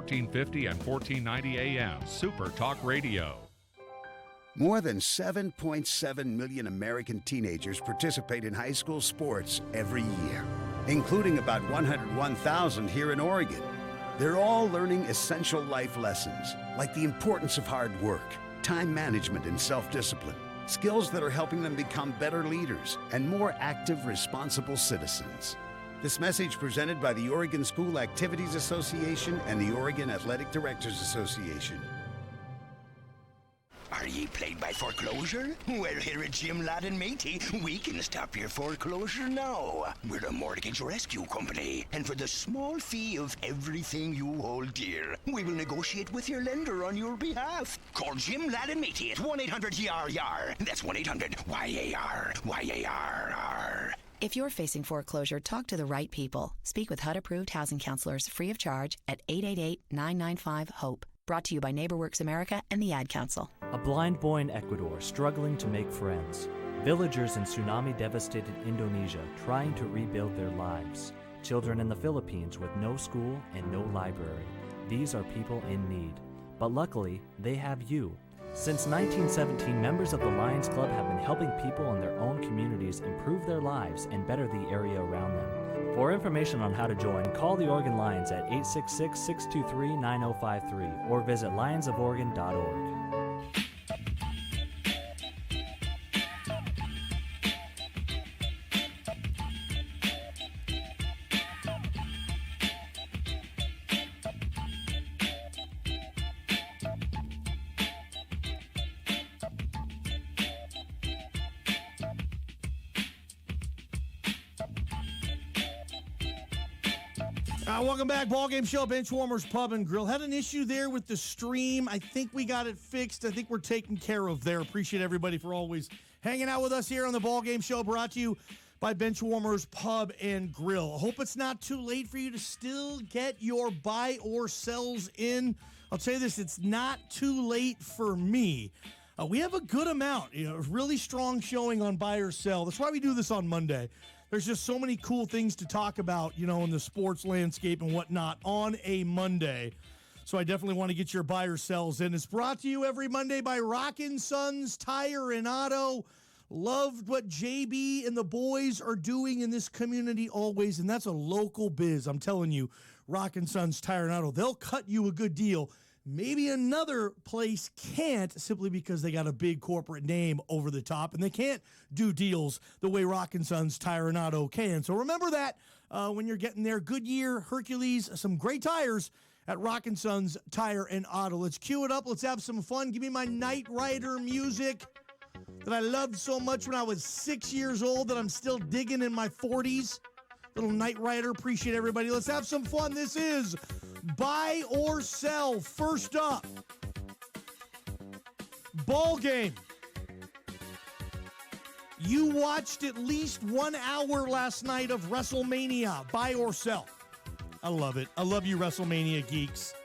1450 and 1490 AM. Super Talk Radio. More than 7.7 million American teenagers participate in high school sports every year, including about 101,000 here in Oregon. They're all learning essential life lessons, like the importance of hard work, time management, and self-discipline, skills that are helping them become better leaders and more active, responsible citizens. This message presented by the Oregon School Activities Association and the Oregon Athletic Directors Association. Are ye plagued by foreclosure? Well, here at Jim Ladd and Matey, we can stop your foreclosure now. We're a mortgage rescue company, and for the small fee of everything you hold dear, we will negotiate with your lender on your behalf. Call Jim Ladd and Matey at 1-800-YAR-YAR. That's 1-800-YAR. YAR. If you're facing foreclosure, talk to the right people. Speak with HUD-approved housing counselors free of charge at 888-995-HOPE. Brought to you by NeighborWorks America and the Ad Council. A blind boy in Ecuador struggling to make friends. Villagers in tsunami-devastated Indonesia trying to rebuild their lives. Children in the Philippines with no school and no library. These are people in need. But luckily, they have you. Since 1917, members of the Lions Club have been helping people in their own communities improve their lives and better the area around them. For information on how to join, call the Oregon Lions at 866-623-9053 or visit lionsofOregon.org. Welcome back. Ballgame Show, Benchwarmers Pub and Grill. Had an issue there with the stream. I think we got it fixed. I think we're taken care of there. Appreciate everybody for always hanging out with us here on the Ballgame Show, brought to you by Benchwarmers Pub and Grill. I hope it's not too late for you to still get your buy or sells in. I'll tell you this, it's not too late for me. We have a good amount, really strong showing on buy or sell. That's why we do this on Monday. There's just so many cool things to talk about, in the sports landscape and whatnot on a Monday. So I definitely want to get your buy or sells in. It's brought to you every Monday by Rockin' Sons Tire and Auto. Loved what JB and the boys are doing in this community always, and that's a local biz. I'm telling you, Rockin' Sons Tire and Auto, they'll cut you a good deal. Maybe another place can't, simply because they got a big corporate name over the top, and they can't do deals the way Rockin' Sons Tire and Auto can. So remember that when you're getting there. Goodyear, Hercules, some great tires at Rockin' Sons Tire and Auto. Let's cue it up. Let's have some fun. Give me my Knight Rider music that I loved so much when I was 6 years old that I'm still digging in my 40s. Little Knight Rider. Appreciate everybody. Let's have some fun. This is Buy or Sell. First up, Ballgame. You watched at least 1 hour last night of WrestleMania. Buy or sell? I love it. I love you, WrestleMania geeks.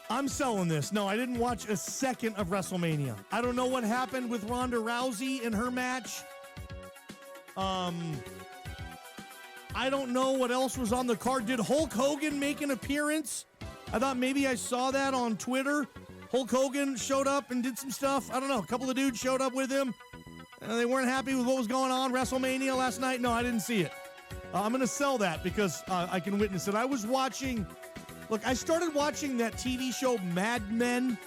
I'm selling this. No, I didn't watch a second of WrestleMania. I don't know what happened with Ronda Rousey in her match. I don't know what else was on the card. Did Hulk Hogan make an appearance? I thought maybe I saw that on Twitter. Hulk Hogan showed up and did some stuff. I don't know. A couple of dudes showed up with him. They weren't happy with what was going on WrestleMania last night. No, I didn't see it. I'm going to sell that because I can witness it. I was watching... Look, I started watching that TV show Mad Men.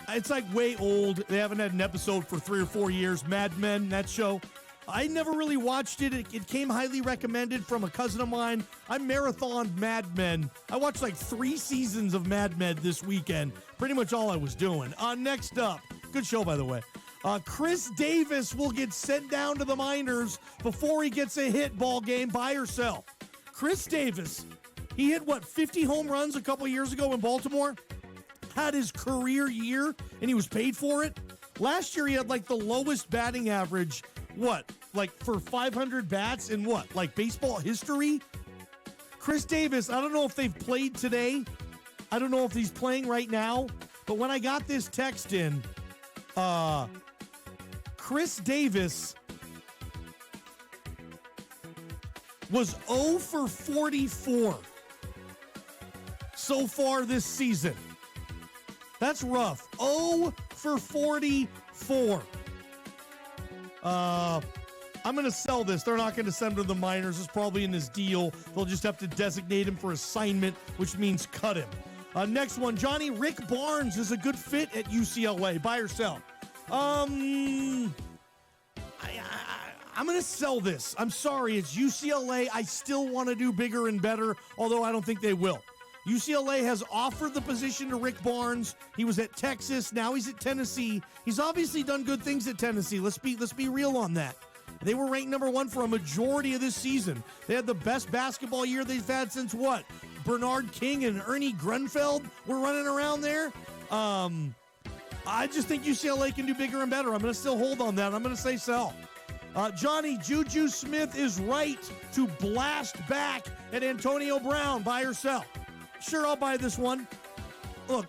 It's like way old. They haven't had an episode for 3 or 4 years. Mad Men, that show. I never really watched it. It came highly recommended from a cousin of mine. I marathoned Mad Men. I watched like 3 seasons of Mad Men this weekend. Pretty much all I was doing. Next up, good show, by the way. Chris Davis will get sent down to the minors before he gets a hit. Ball game, buy or sell. Chris Davis, he hit, 50 home runs a couple years ago in Baltimore? Had his career year, and he was paid for it? Last year, he had, the lowest batting average, for 500 bats in baseball history? Chris Davis, I don't know if they've played today. I don't know if he's playing right now. But when I got this text in, Chris Davis was 0 for 44 so far this season. That's rough. 0 for 44. I'm going to sell this. They're not going to send him to the minors. It's probably in his deal. They'll just have to designate him for assignment, which means cut him. Next one, Johnny. Rick Barnes is a good fit at UCLA. Buy or sell? I'm going to sell this. I'm sorry. It's UCLA. I still want to do bigger and better, although I don't think they will. UCLA has offered the position to Rick Barnes. He was at Texas. Now he's at Tennessee. He's obviously done good things at Tennessee. Let's be real on that. They were ranked number 1 for a majority of this season. They had the best basketball year they've had since what? Bernard King and Ernie Grunfeld were running around there. I just think UCLA can do bigger and better. I'm going to still hold on that. I'm going to say sell. Johnny, Juju Smith is right to blast back at Antonio Brown. Buy or sell? Sure, I'll buy this one. Look,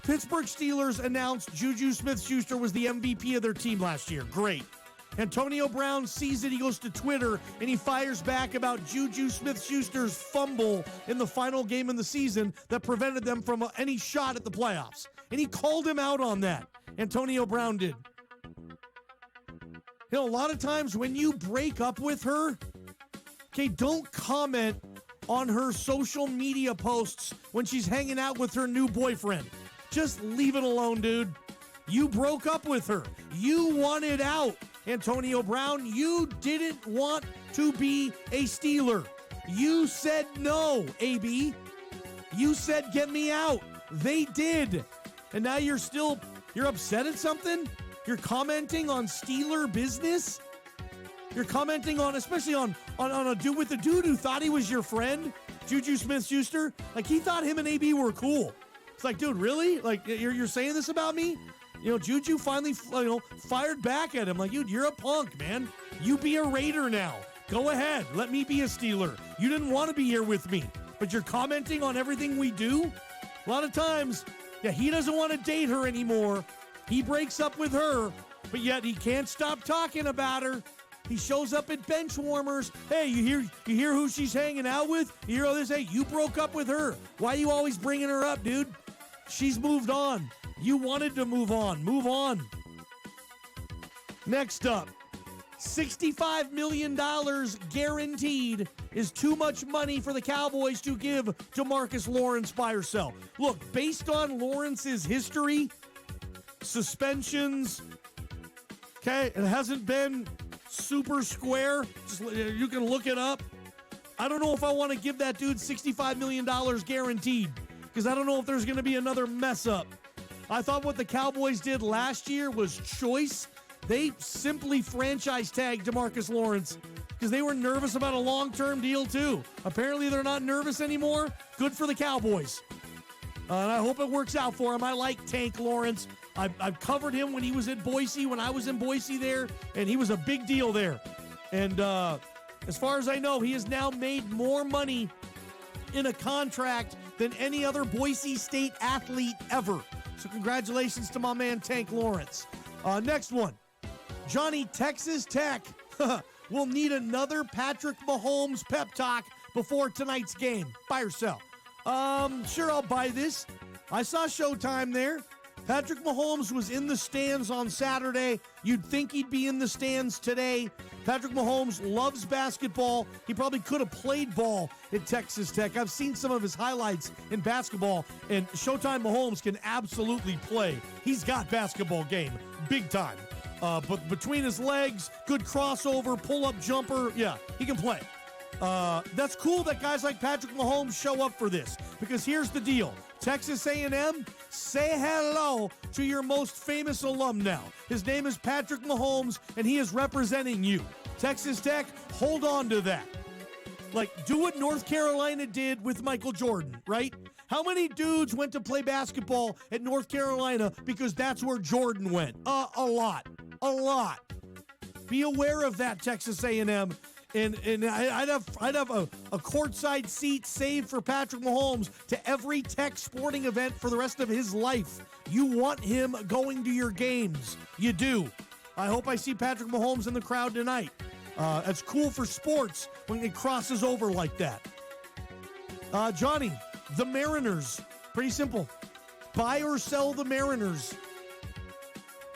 Pittsburgh Steelers announced Juju Smith-Schuster was the MVP of their team last year. Great. Antonio Brown sees it. He goes to Twitter, and he fires back about Juju Smith-Schuster's fumble in the final game of the season that prevented them from any shot at the playoffs. And he called him out on that. Antonio Brown did. You know, a lot of times when you break up with her, okay, don't comment on her social media posts when she's hanging out with her new boyfriend. Just leave it alone, dude. You broke up with her. You wanted out, Antonio Brown. You didn't want to be a Steeler. You said no, AB. You said get me out. They did. And now you're upset at something? You're commenting on Steeler business? You're commenting on, especially on a dude with the dude who thought he was your friend, Juju Smith-Schuster. Like, he thought him and AB were cool. It's like, dude, really? Like, you're saying this about me? You know, Juju finally, fired back at him. Like, dude, you're a punk, man. You be a Raider now. Go ahead. Let me be a Steeler. You didn't want to be here with me, but you're commenting on everything we do? A lot of times, yeah, he doesn't want to date her anymore. He breaks up with her, but yet he can't stop talking about her. He shows up at bench warmers. Hey, you hear who she's hanging out with? You hear all this? Hey, you broke up with her. Why are you always bringing her up, dude? She's moved on. You wanted to move on. Move on. Next up, $65 million guaranteed is too much money for the Cowboys to give DeMarcus Lawrence. Buy or sell? Look, based on Lawrence's history, suspensions, okay, it hasn't been super square. Just, you can look it up. I don't know if I want to give that dude $65 million guaranteed, because I don't know if there's going to be another mess up. I thought what the Cowboys did last year was choice. They simply franchise tagged DeMarcus Lawrence because they were nervous about a long-term deal too. Apparently they're not nervous anymore. Good for the Cowboys. And I hope it works out for him. I like Tank Lawrence. I've covered him when he was at Boise, when I was in Boise there, and he was a big deal there. And as far as I know, he has now made more money in a contract than any other Boise State athlete ever. So congratulations to my man Tank Lawrence. Next one. Johnny, Texas Tech will need another Patrick Mahomes pep talk before tonight's game. Buy or sell? Sure, I'll buy this. I saw Showtime there. Patrick Mahomes was in the stands on Saturday. You'd think he'd be in the stands today. Patrick Mahomes loves basketball. He probably could have played ball at Texas Tech. I've seen some of his highlights in basketball, and Showtime Mahomes can absolutely play. He's got basketball game, big time. But between his legs, good crossover, pull-up jumper, yeah, he can play. That's cool that guys like Patrick Mahomes show up for this, because here's the deal. Texas A&M, say hello to your most famous alum now. His name is Patrick Mahomes, and he is representing you. Texas Tech, hold on to that. Like, do what North Carolina did with Michael Jordan, right? How many dudes went to play basketball at North Carolina because that's where Jordan went? A lot. A lot. Be aware of that, Texas A&M. And I'd have a courtside seat saved for Patrick Mahomes to every Tech sporting event for the rest of his life. You want him going to your games. You do. I hope I see Patrick Mahomes in the crowd tonight. That's cool for sports when it crosses over like that. Johnny, the Mariners. Pretty simple. Buy or sell the Mariners.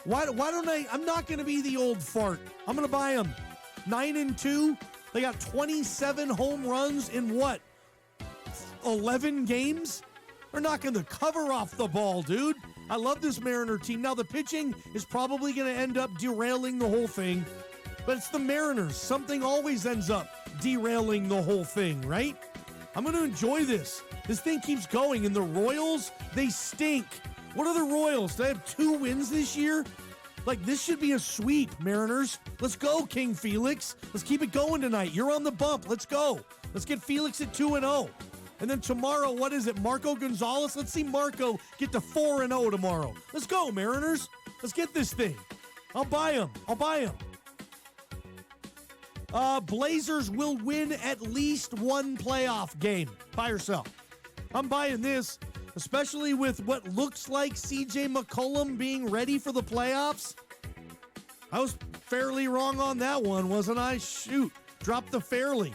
Why don't I'm not going to be the old fart. I'm going to buy them. 9-2. They got 27 home runs in what? 11 games? They're knocking the cover off the ball, dude. I love this Mariner team. Now, the pitching is probably going to end up derailing the whole thing, but it's the Mariners. Something always ends up derailing the whole thing, right? I'm going to enjoy this. This thing keeps going, and the Royals, they stink. What are the Royals? Do they have 2 wins this year? Like, this should be a sweep, Mariners. Let's go, King Felix. Let's keep it going tonight. You're on the bump. Let's go. Let's get Felix at 2-0. And then tomorrow, what is it? Marco Gonzalez? Let's see Marco get to 4-0 tomorrow. Let's go, Mariners. Let's get this thing. I'll buy him. Blazers will win at least 1 playoff game. Buy or sell. I'm buying this, especially with what looks like CJ McCollum being ready for the playoffs. I was fairly wrong on that one, wasn't I? Shoot, dropped the fairly.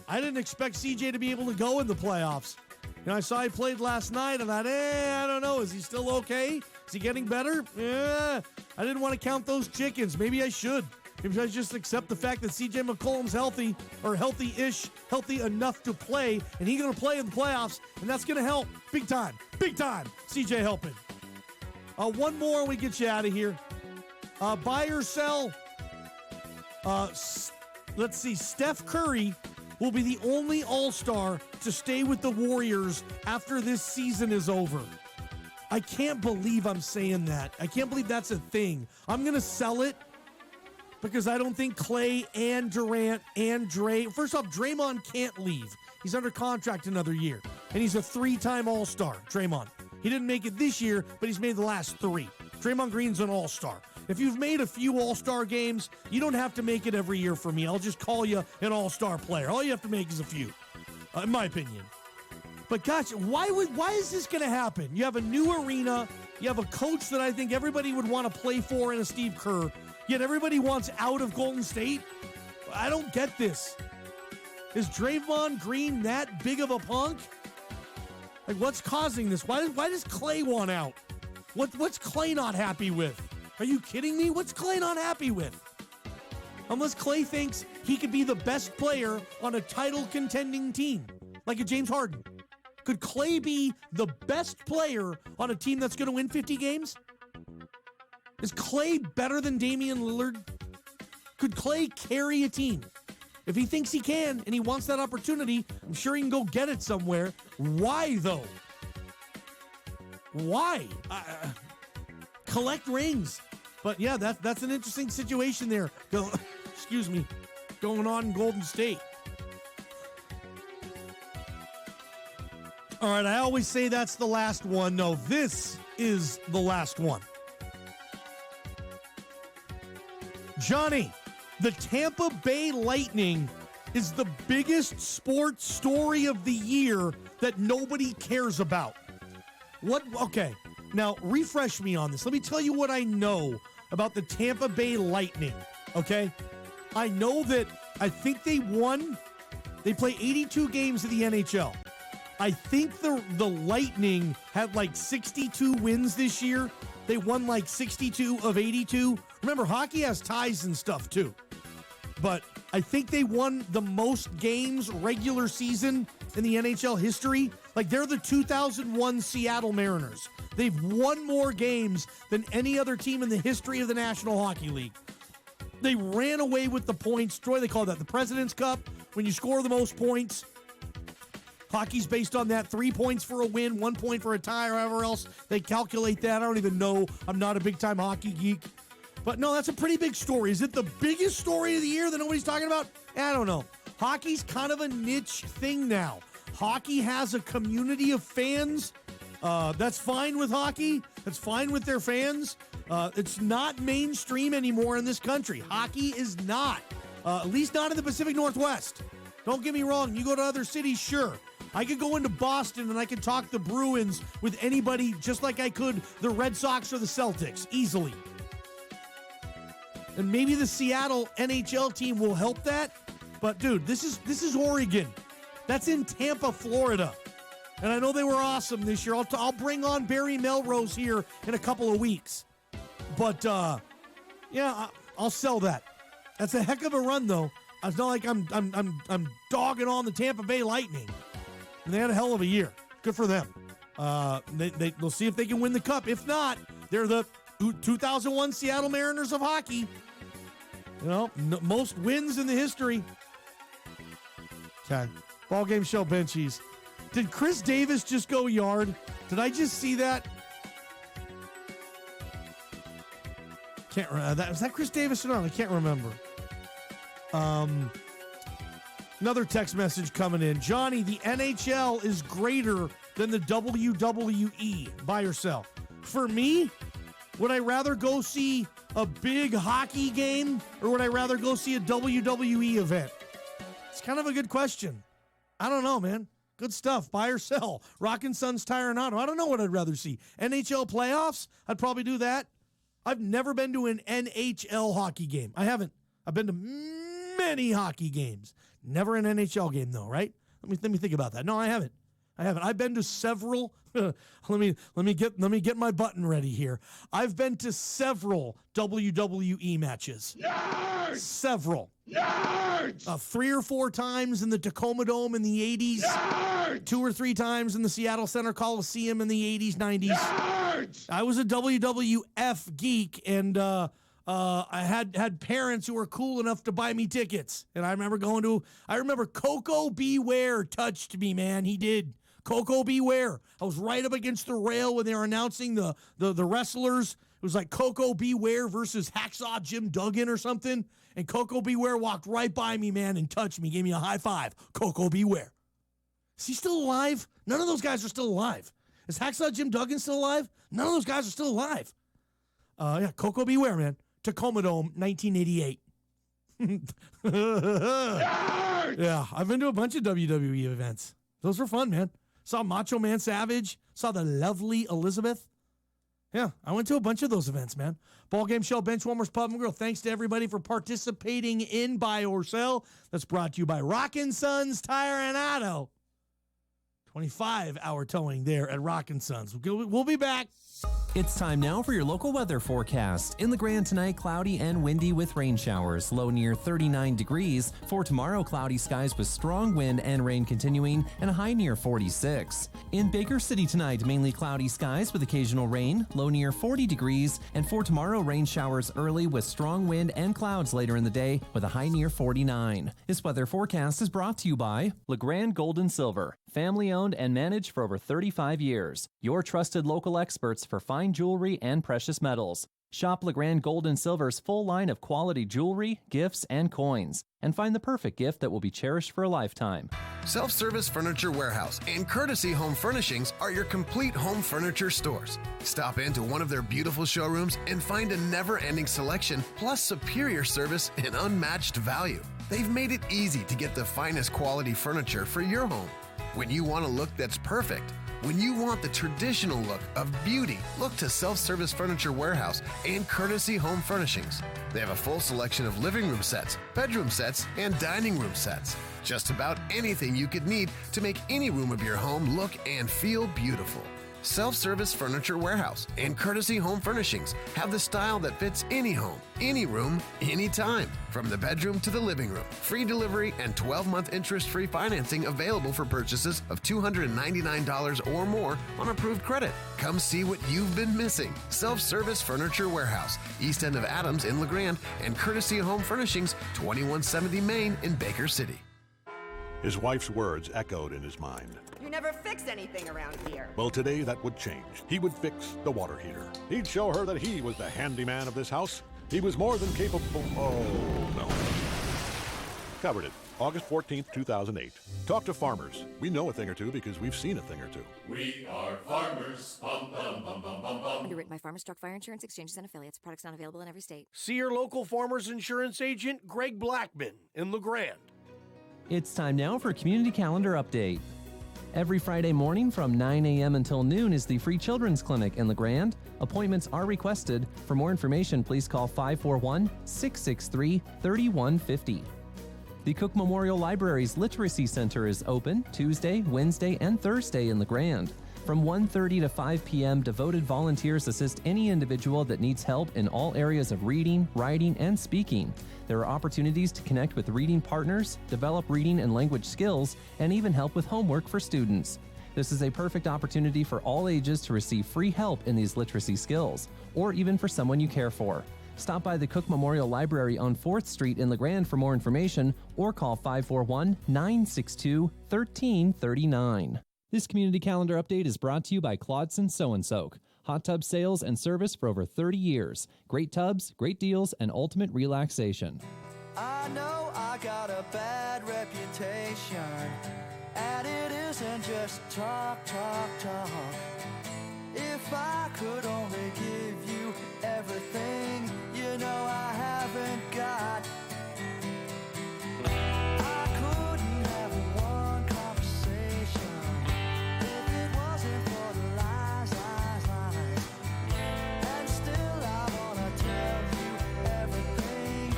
I didn't expect CJ to be able to go in the playoffs. You know, I saw he played last night, and I thought, I don't know. Is he still okay? Is he getting better? I didn't want to count those chickens. Maybe I should. Maybe I just accept the fact that CJ McCollum's healthy, or healthy-ish, healthy enough to play, and he's going to play in the playoffs, and that's going to help big time. Big time. CJ helping. One more, and we get you out of here. Buy or sell. Let's see. Steph Curry will be the only All-Star to stay with the Warriors after this season is over. I can't believe I'm saying that. I can't believe that's a thing. I'm going to sell it because I don't think Clay and Durant and first off, Draymond can't leave. He's under contract another year, and he's a 3-time All-Star, Draymond. He didn't make it this year, but he's made the last 3. Draymond Green's an All-Star. If you've made a few All-Star games, you don't have to make it every year for me. I'll just call you an All-Star player. All you have to make is a few, in my opinion. But gosh, why is this going to happen? You have a new arena. You have a coach that I think everybody would want to play for in a Steve Kerr, yet everybody wants out of Golden State. I don't get this. Is Draymond Green that big of a punk? Like, what's causing this? Why does Clay want out? What's Clay not happy with? Are you kidding me? What's Clay not happy with? Unless Clay thinks he could be the best player on a title contending team, like a James Harden. Could Clay be the best player on a team that's going to win 50 games? Is Clay better than Damian Lillard? Could Clay carry a team? If he thinks he can and he wants that opportunity, I'm sure he can go get it somewhere. Why, though? Why? Collect rings. But yeah, that's an interesting situation there. Going on in Golden State. All right, I always say that's the last one. No, this is the last one. Johnny, the Tampa Bay Lightning is the biggest sports story of the year that nobody cares about. What? Okay, now refresh me on this. Let me tell you what I know about the Tampa Bay Lightning, okay? I know that I think they play 82 games in the NHL. I think the Lightning had like 62 wins this year. They won like 62 of 82. Remember, hockey has ties and stuff too. But I think they won the most games regular season in the NHL history. Like, they're the 2001 Seattle Mariners. They've won more games than any other team in the history of the National Hockey League. They ran away with the points. Troy, they call that the President's Cup. When you score the most points, hockey's based on that. 3 points for a win, 1 point for a tie, or however else they calculate that. I don't even know. I'm not a big-time hockey geek. But no, that's a pretty big story. Is it the biggest story of the year that nobody's talking about? I don't know. Hockey's kind of a niche thing now. Hockey has a community of fans. That's fine with hockey. That's fine with their fans. It's not mainstream anymore in this country. Hockey is not. At least not in the Pacific Northwest. Don't get me wrong. You go to other cities, sure. I could go into Boston and I could talk the Bruins with anybody just like I could the Red Sox or the Celtics, easily. And maybe the Seattle NHL team will help that. But, dude, this is Oregon. That's in Tampa, Florida. And I know they were awesome this year. I'll bring on Barry Melrose here in a couple of weeks. But, yeah, I'll sell that. That's a heck of a run, though. It's not like I'm dogging on the Tampa Bay Lightning. And they had a hell of a year. Good for them. They'll see if they can win the cup. If not, they're the 2001 Seattle Mariners of hockey. You know, most wins in the history. Okay. Ball game show, Benchies. Did Chris Davis just go yard? Did I just see that? Can't remember. Was that Chris Davis or not? I can't remember. Another text message coming in. Johnny, the NHL is greater than the WWE. Buy or sell? For me, would I rather go see a big hockey game or would I rather go see a WWE event? It's kind of a good question. I don't know, man. Good stuff. Buy or sell? Rockin' Suns Tire and Auto. I don't know what I'd rather see. NHL playoffs? I'd probably do that. I've never been to an NHL hockey game. I haven't. I've been to many hockey games. Never an NHL game, though, right? Let me think about that. No, I haven't. I've been to several. Let me get my button ready here. I've been to several WWE matches. Nerds! Several. Nerds! 3 or 4 times in the Tacoma Dome in the 80s. Nerds! 2 or 3 times in the Seattle Center Coliseum in the 80s, 90s. Nerds! I was a WWF geek, and I had parents who were cool enough to buy me tickets. And I remember Coco Beware touched me, man. He did. Coco Beware. I was right up against the rail when they were announcing the wrestlers. It was like Coco Beware versus Hacksaw Jim Duggan or something. And Coco Beware walked right by me, man, and touched me, gave me a high five. Coco Beware. Is he still alive? None of those guys are still alive. Is Hacksaw Jim Duggan still alive? None of those guys are still alive. Yeah, Coco Beware, man. Tacoma Dome, 1988. Yeah, I've been to a bunch of WWE events. Those were fun, man. Saw Macho Man Savage. Saw the lovely Elizabeth. Yeah, I went to a bunch of those events, man. Ball game show, Benchwarmers Pub and Grill. Thanks to everybody for participating in Buy or Sell. That's brought to you by Rockin' Suns Tire and Auto. 25-hour towing there at Rockin' Suns. We'll be back. It's time now for your local weather forecast. In LeGrand tonight, cloudy and windy with rain showers, low near 39 degrees. For tomorrow, cloudy skies with strong wind and rain continuing, and a high near 46. In Baker City tonight, mainly cloudy skies with occasional rain, low near 40 degrees. And for tomorrow, rain showers early with strong wind and clouds later in the day with a high near 49. This weather forecast is brought to you by LeGrand Gold and Silver, family owned and managed for over 35 years. Your trusted local experts for fine jewelry and precious metals. Shop LeGrand Gold and Silver's full line of quality jewelry, gifts, and coins, and find the perfect gift that will be cherished for a lifetime. Self-Service Furniture Warehouse and Courtesy Home Furnishings are your complete home furniture stores. Stop into one of their beautiful showrooms and find a never-ending selection, plus superior service and unmatched value. They've made it easy to get the finest quality furniture for your home. When you want a look that's perfect, when you want the traditional look of beauty, look to Self-Service Furniture Warehouse and Courtesy Home Furnishings. They have a full selection of living room sets, bedroom sets, and dining room sets. Just about anything you could need to make any room of your home look and feel beautiful. Self-Service Furniture Warehouse and Courtesy Home Furnishings have the style that fits any home, any room, anytime. From the bedroom to the living room. Free delivery and 12-month interest-free financing available for purchases of $299 or more on approved credit. Come see what you've been missing. Self-Service Furniture Warehouse, east end of Adams in LeGrand, and Courtesy Home Furnishings, 2170 Main in Baker City. His wife's words echoed in his mind. You never fix anything around here. Well, today that would change. He would fix the water heater. He'd show her that he was the handyman of this house. He was more than capable. Oh, no. Covered it. August 14th, 2008. Talk to farmers. We know a thing or two because we've seen a thing or two. We are farmers. Bum, bum, bum, bum, bum, bum. Underwritten by Farmers Truck Fire Insurance Exchanges and Affiliates. Products not available in every state. See your local Farmers Insurance agent, Greg Blackman, in LeGrand. It's time now for a community calendar update. Every Friday morning from 9 a.m. until noon is the free children's clinic in LeGrand. Appointments are requested. For more information, please call 541-663-3150. The Cook Memorial Library's Literacy Center is open Tuesday, Wednesday, and Thursday in LeGrand. From 1:30 to 5 p.m., devoted volunteers assist any individual that needs help in all areas of reading, writing, and speaking. There are opportunities to connect with reading partners, develop reading and language skills, and even help with homework for students. This is a perfect opportunity for all ages to receive free help in these literacy skills, or even for someone you care for. Stop by the Cook Memorial Library on 4th Street in LeGrand for more information, or call 541-962-1339. This community calendar update is brought to you by Claudson Sew & Soak. Hot tub sales and service for over 30 years. Great tubs, great deals, and ultimate relaxation. I know I got a bad reputation, and it isn't just talk. If I could only give you everything, you know I haven't got. I couldn't have one conversation if it wasn't for the lies. And still I wanna tell you everything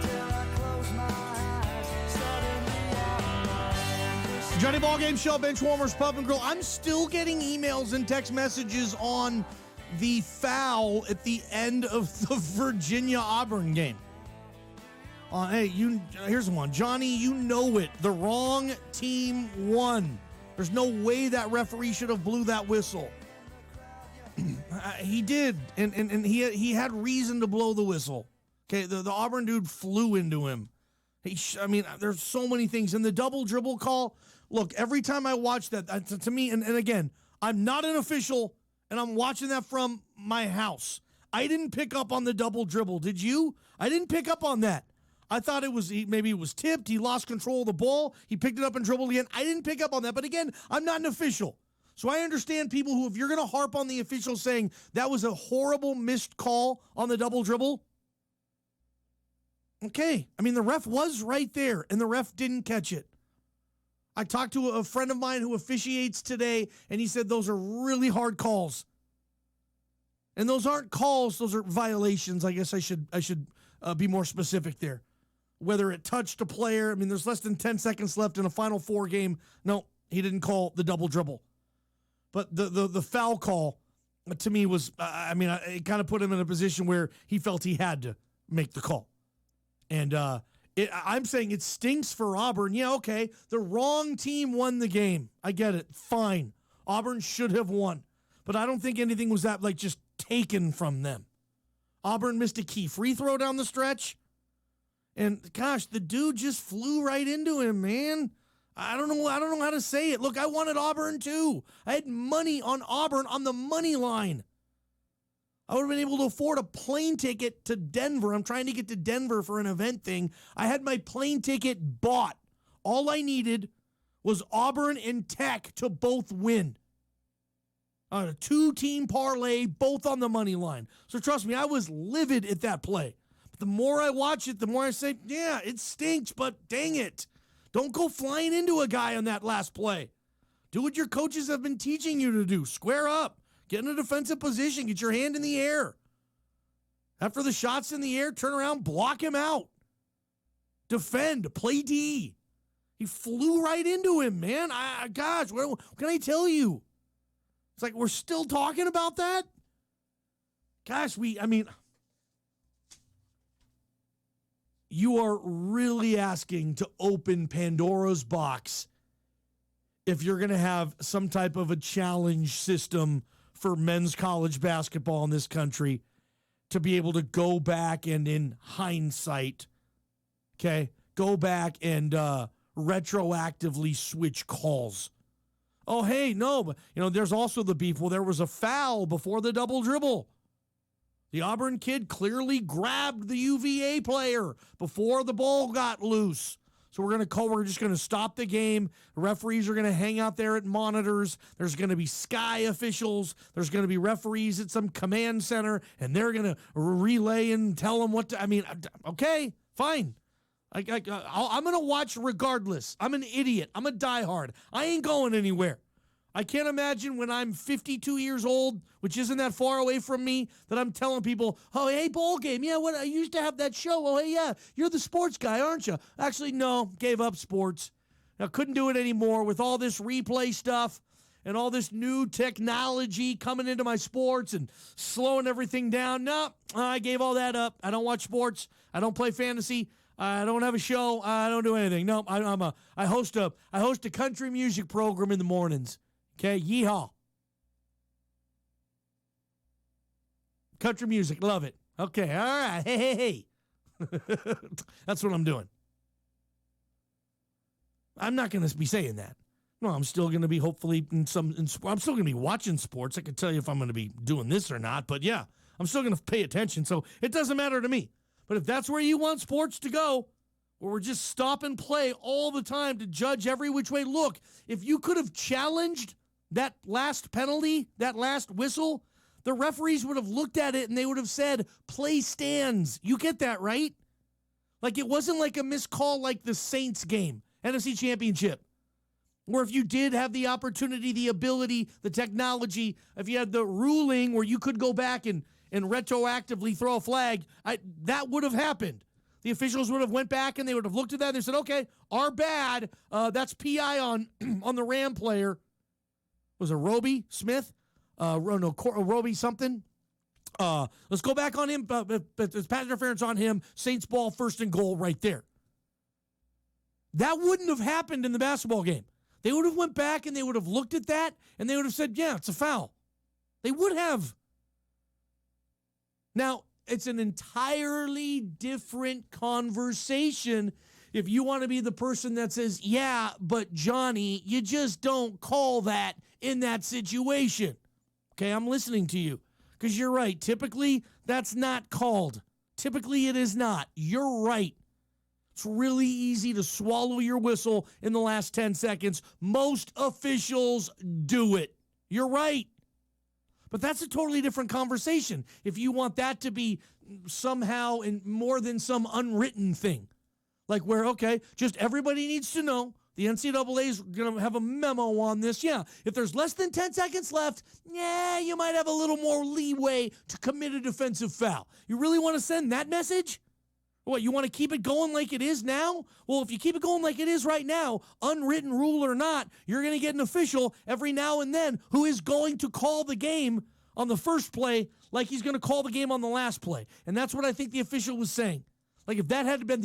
till I close my eyes. Suddenly I'm Johnny Ballgame Show, Benchwarmers Pub and Grill. I'm still getting emails and text messages on the foul at the end of the Virginia-Auburn game. Hey, here's one. Johnny, you know it. The wrong team won. There's no way that referee should have blew that whistle. He did, and he had reason to blow the whistle. Okay, the Auburn dude flew into him. There's so many things. And the double dribble call, look, every time I watch that, to me, and again, I'm not an official, and I'm watching that from my house. I didn't pick up on the double dribble. Did you? I didn't pick up on that. I thought maybe it was tipped. He lost control of the ball. He picked it up and dribbled again. I didn't pick up on that. But again, I'm not an official. So I understand people who, if you're going to harp on the official saying that was a horrible missed call on the double dribble, okay. The ref was right there, and the ref didn't catch it. I talked to a friend of mine who officiates today, and he said those are really hard calls. And those aren't calls, those are violations. I guess I should be more specific there. Whether it touched a player, there's less than 10 seconds left in a Final Four game. No, he didn't call the double dribble. But the foul call, to me, was, it kind of put him in a position where he felt he had to make the call. And I'm saying it stinks for Auburn. Yeah, okay, the wrong team won the game. I get it. Fine. Auburn should have won. But I don't think anything was that, just taken from them. Auburn missed a key free throw down the stretch. And, gosh, the dude just flew right into him, man. I don't know how to say it. Look, I wanted Auburn, too. I had money on Auburn on the money line. I would have been able to afford a plane ticket to Denver. I'm trying to get to Denver for an event thing. I had my plane ticket bought. All I needed was Auburn and Tech to both win. A 2-team parlay, both on the money line. So trust me, I was livid at that play. But the more I watch it, the more I say, yeah, it stinks, but dang it. Don't go flying into a guy on that last play. Do what your coaches have been teaching you to do. Square up. Get in a defensive position. Get your hand in the air. After the shot's in the air, turn around, block him out. Defend. Play D. He flew right into him, man. Gosh, what can I tell you? It's like we're still talking about that? Gosh, you are really asking to open Pandora's box if you're going to have some type of a challenge system for men's college basketball in this country to be able to go back and, in hindsight, go back and retroactively switch calls. Oh, hey, no, but, there's also the beef. Well, there was a foul before the double dribble. The Auburn kid clearly grabbed the UVA player before the ball got loose. So we're just going to stop the game. The referees are going to hang out there at monitors. There's going to be Sky officials. There's going to be referees at some command center, and they're going to relay and tell them what to. Okay, fine. I'm going to watch regardless. I'm an idiot. I'm a diehard. I ain't going anywhere. I can't imagine when I'm 52 years old, which isn't that far away from me, that I'm telling people, oh, hey, Ballgame, yeah, what I used to have that show. Oh, hey, yeah, you're the sports guy, aren't you? Actually, no, gave up sports. Now, couldn't do it anymore with all this replay stuff and all this new technology coming into my sports and slowing everything down. No, I gave all that up. I don't watch sports. I don't play fantasy. I don't have a show. I don't do anything. No, I host a country music program in the mornings. Okay, yeehaw. Country music, love it. Okay, all right. Hey. That's what I'm doing. I'm not going to be saying that. No, I'm still going to be hopefully I'm still going to be watching sports. I can tell you if I'm going to be doing this or not, but yeah, I'm still going to pay attention. So it doesn't matter to me. But if that's where you want sports to go, where we're just stop and play all the time to judge every which way, look, if you could have challenged that last penalty, that last whistle, the referees would have looked at it and they would have said, play stands. You get that, right? Like it wasn't like a missed call like the Saints game, NFC Championship, where if you did have the opportunity, the ability, the technology, if you had the ruling where you could go back and retroactively throw a flag, that would have happened. The officials would have went back and they would have looked at that and they said, okay, our bad. That's PI on the Ram player. Was it Roby Smith? Roby something. Let's go back on him. But there's pass interference on him. Saints ball, 1st and goal right there. That wouldn't have happened in the basketball game. They would have went back and they would have looked at that and they would have said, yeah, it's a foul. They would have. Now, it's an entirely different conversation if you want to be the person that says, yeah, but Johnny, you just don't call that in that situation. Okay, I'm listening to you because you're right. Typically, that's not called. Typically, it is not. You're right. It's really easy to swallow your whistle in the last 10 seconds. Most officials do it. You're right. But that's a totally different conversation if you want that to be somehow in more than some unwritten thing. Like where, okay, just everybody needs to know the NCAA is going to have a memo on this. Yeah, if there's less than 10 seconds left, yeah, you might have a little more leeway to commit a defensive foul. You really want to send that message? What, you want to keep it going like it is now? Well, if you keep it going like it is right now, unwritten rule or not, you're going to get an official every now and then who is going to call the game on the first play like he's going to call the game on the last play. And that's what I think the official was saying. Like if that had been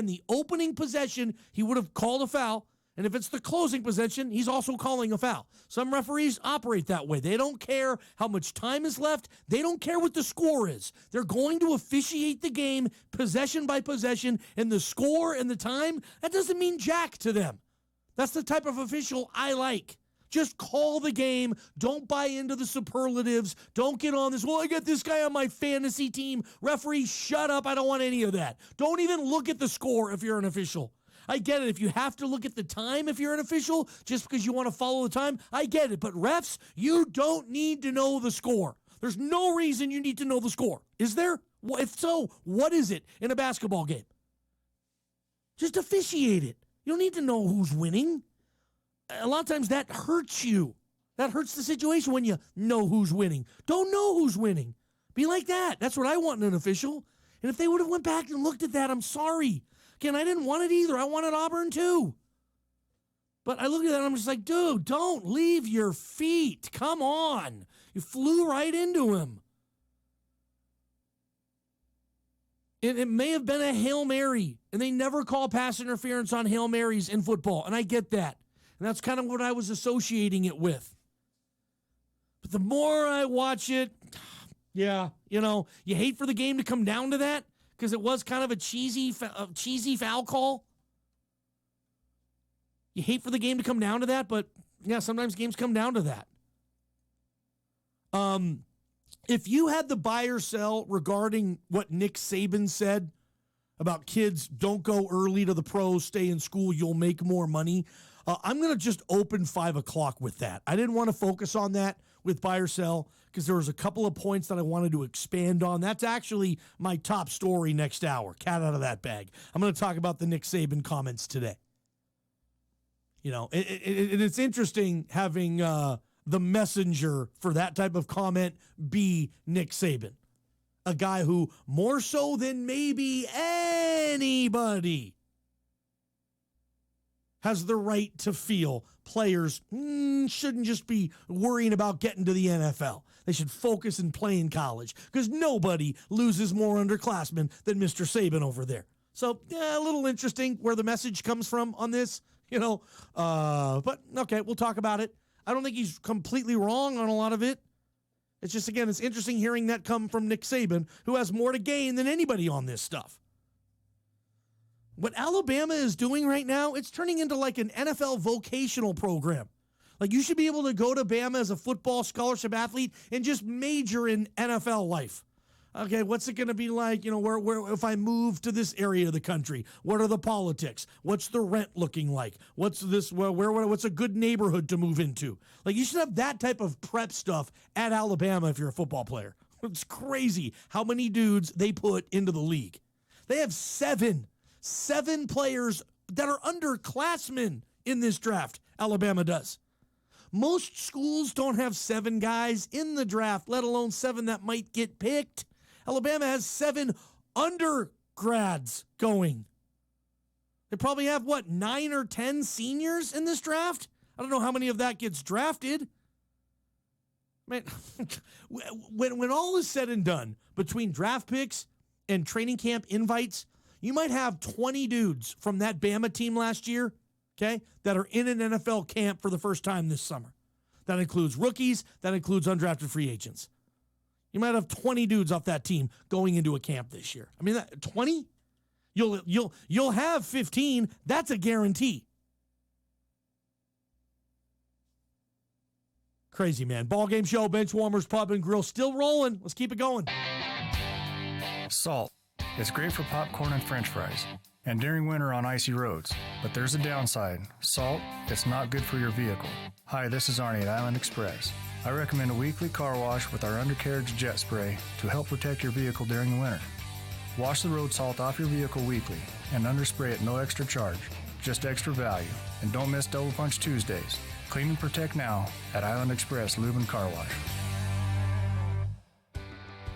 the opening possession, he would have called a foul. And if it's the closing possession, he's also calling a foul. Some referees operate that way. They don't care how much time is left. They don't care what the score is. They're going to officiate the game possession by possession, and the score and the time, that doesn't mean jack to them. That's the type of official I like. Just call the game. Don't buy into the superlatives. Don't get on this, well, I got this guy on my fantasy team. Referee, shut up. I don't want any of that. Don't even look at the score if you're an official. I get it. If you have to look at the time if you're an official, just because you want to follow the time, I get it. But refs, you don't need to know the score. There's no reason you need to know the score. Is there? Well, if so, what is it in a basketball game? Just officiate it. You don't need to know who's winning. A lot of times that hurts you. That hurts the situation when you know who's winning. Don't know who's winning. Be like that. That's what I want in an official. And if they would have went back and looked at that, I'm sorry. Again, I didn't want it either. I wanted Auburn too. But I look at that and I'm just like, dude, don't leave your feet. Come on. You flew right into him. It may have been a Hail Mary, and they never call pass interference on Hail Marys in football, and I get that. And that's kind of what I was associating it with. But the more I watch it, yeah, you hate for the game to come down to that because it was kind of a cheesy foul call. You hate for the game to come down to that, but yeah, sometimes games come down to that. If you had the buy or sell regarding what Nick Saban said about kids don't go early to the pros, stay in school, you'll make more money, I'm going to just open 5 o'clock with that. I didn't want to focus on that with buy or sell because there was a couple of points that I wanted to expand on. That's actually my top story next hour. Cat out of that bag. I'm going to talk about the Nick Saban comments today. You know, and it's interesting having the messenger for that type of comment be Nick Saban, a guy who more so than maybe anybody has the right to feel players shouldn't just be worrying about getting to the NFL. They should focus and play in college because nobody loses more underclassmen than Mr. Saban over there. So, a little interesting where the message comes from on this, you know. But, okay, we'll talk about it. I don't think he's completely wrong on a lot of it. It's just, again, it's interesting hearing that come from Nick Saban, who has more to gain than anybody on this stuff. What Alabama is doing right now, it's turning into like an NFL vocational program. Like you should be able to go to Bama as a football scholarship athlete and just major in NFL life. Okay, what's it going to be like, you know, where if I move to this area of the country, what are the politics? What's the rent looking like? What's this, what's a good neighborhood to move into? Like you should have that type of prep stuff at Alabama if you're a football player. It's crazy how many dudes they put into the league. They have seven players that are underclassmen in this draft. Alabama does. Most schools don't have 7 guys in the draft, let alone 7 that might get picked. Alabama has 7 undergrads going. They probably have, 9 or 10 seniors in this draft? I don't know how many of that gets drafted. Man, when all is said and done, between draft picks and training camp invites, you might have 20 dudes from that Bama team last year, okay, that are in an NFL camp for the first time this summer. That includes rookies. That includes undrafted free agents. You might have 20 dudes off that team going into a camp this year. I mean, 20? You'll have 15. That's a guarantee. Crazy, man. Ball game show, bench warmers, pub and grill, still rolling. Let's keep it going. Salt. It's great for popcorn and french fries, and during winter on icy roads. But there's a downside. Salt, it's not good for your vehicle. Hi, this is Arnie at Island Express. I recommend a weekly car wash with our undercarriage jet spray to help protect your vehicle during the winter. Wash the road salt off your vehicle weekly and underspray at no extra charge, just extra value. And don't miss Double Punch Tuesdays. Clean and protect now at Island Express Lube and Car Wash.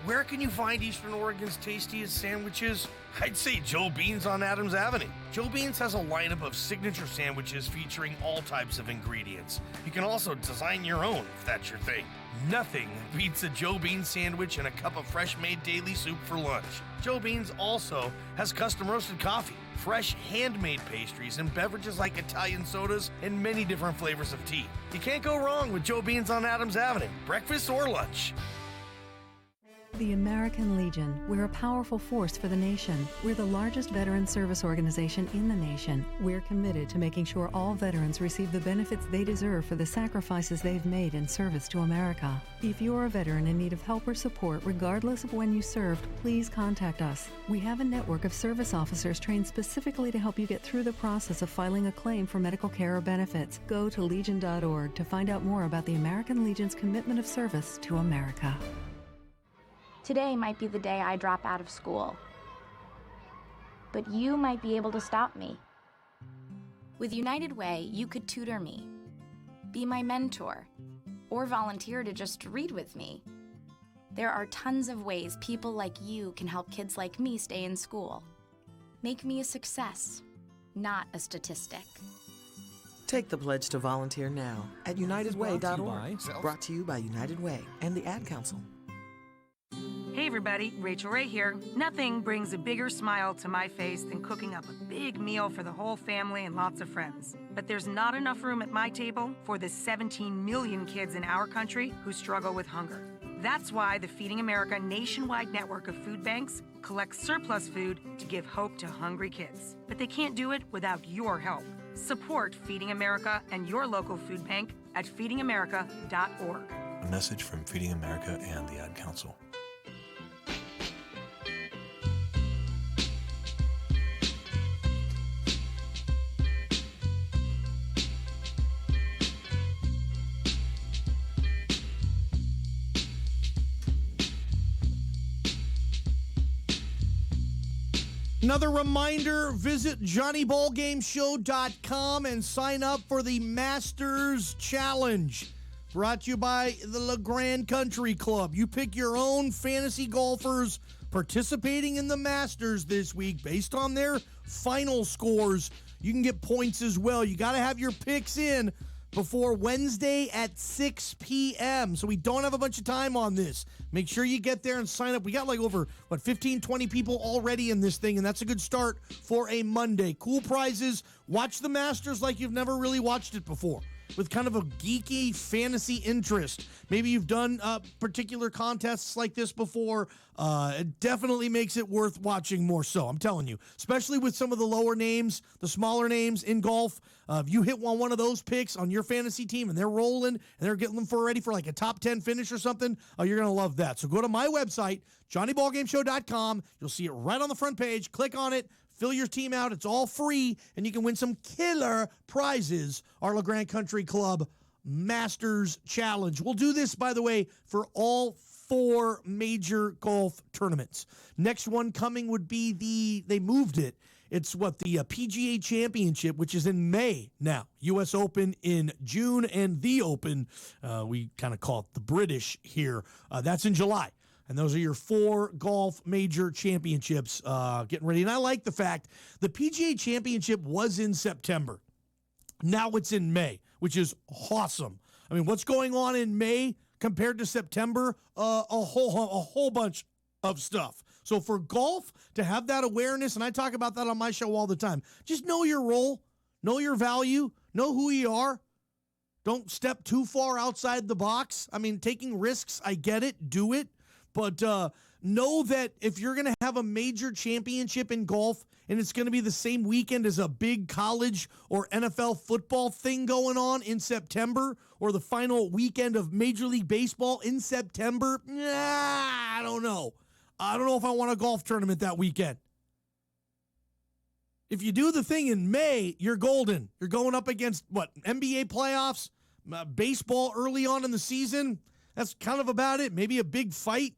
Where can you find Eastern Oregon's tastiest sandwiches? I'd say Joe Bean's on Adams Avenue. Joe Bean's has a lineup of signature sandwiches featuring all types of ingredients. You can also design your own if that's your thing. Nothing beats a Joe Bean sandwich and a cup of fresh-made daily soup for lunch. Joe Bean's also has custom roasted coffee, fresh handmade pastries, and beverages like Italian sodas and many different flavors of tea. You can't go wrong with Joe Bean's on Adams Avenue, breakfast or lunch. The American Legion. We're a powerful force for the nation. We're the largest veteran service organization in the nation. We're committed to making sure all veterans receive the benefits they deserve for the sacrifices they've made in service to America. If you're a veteran in need of help or support, regardless of when you served, please contact us. We have a network of service officers trained specifically to help you get through the process of filing a claim for medical care or benefits. Go to legion.org to find out more about the American Legion's commitment of service to America. Today might be the day I drop out of school. But you might be able to stop me. With United Way, you could tutor me, be my mentor, or volunteer to just read with me. There are tons of ways people like you can help kids like me stay in school. Make me a success, not a statistic. Take the pledge to volunteer now at unitedway.org. Brought to you by United Way and the Ad Council. Hey everybody, Rachel Ray here. Nothing brings a bigger smile to my face than cooking up a big meal for the whole family and lots of friends. But there's not enough room at my table for the 17 million kids in our country who struggle with hunger. That's why the Feeding America nationwide network of food banks collects surplus food to give hope to hungry kids. But they can't do it without your help. Support Feeding America and your local food bank at feedingamerica.org. A message from Feeding America and the Ad Council. Another reminder, visit JohnnyBallGameShow.com and sign up for the Masters Challenge. Brought to you by the LeGrand Country Club. You pick your own fantasy golfers participating in the Masters this week based on their final scores. You can get points as well. You got to have your picks in before Wednesday at 6 p.m. So we don't have a bunch of time on this. Make sure you get there and sign up. We got like over, 15, 20 people already in this thing, and that's a good start for a Monday. Cool prizes. Watch the Masters like you've never really watched it before, with kind of a geeky fantasy interest. Maybe you've done particular contests like this before. It definitely makes it worth watching more so, I'm telling you. Especially with some of the lower names, the smaller names in golf. If you hit one of those picks on your fantasy team and they're rolling and they're getting them ready for like a top 10 finish or something, you're going to love that. So go to my website, JohnnyBallGameShow.com. You'll see it right on the front page. Click on it. Fill your team out. It's all free, and you can win some killer prizes. Our LeGrand Country Club Masters Challenge. We'll do this, by the way, for all 4 major golf tournaments. Next one coming would be they moved it. It's the PGA Championship, which is in May now. U.S. Open in June, and the Open, we kind of call it the British here. That's in July. And those are your 4 golf major championships getting ready. And I like the fact the PGA Championship was in September. Now it's in May, which is awesome. I mean, what's going on in May compared to September? A whole bunch of stuff. So for golf to have that awareness, and I talk about that on my show all the time, just know your role, know your value, know who you are. Don't step too far outside the box. I mean, taking risks, I get it, do it. But know that if you're going to have a major championship in golf and it's going to be the same weekend as a big college or NFL football thing going on in September, or the final weekend of Major League Baseball in September, I don't know. I don't know if I want a golf tournament that weekend. If you do the thing in May, you're golden. You're going up against, NBA playoffs, baseball early on in the season. That's kind of about it. Maybe a big fight.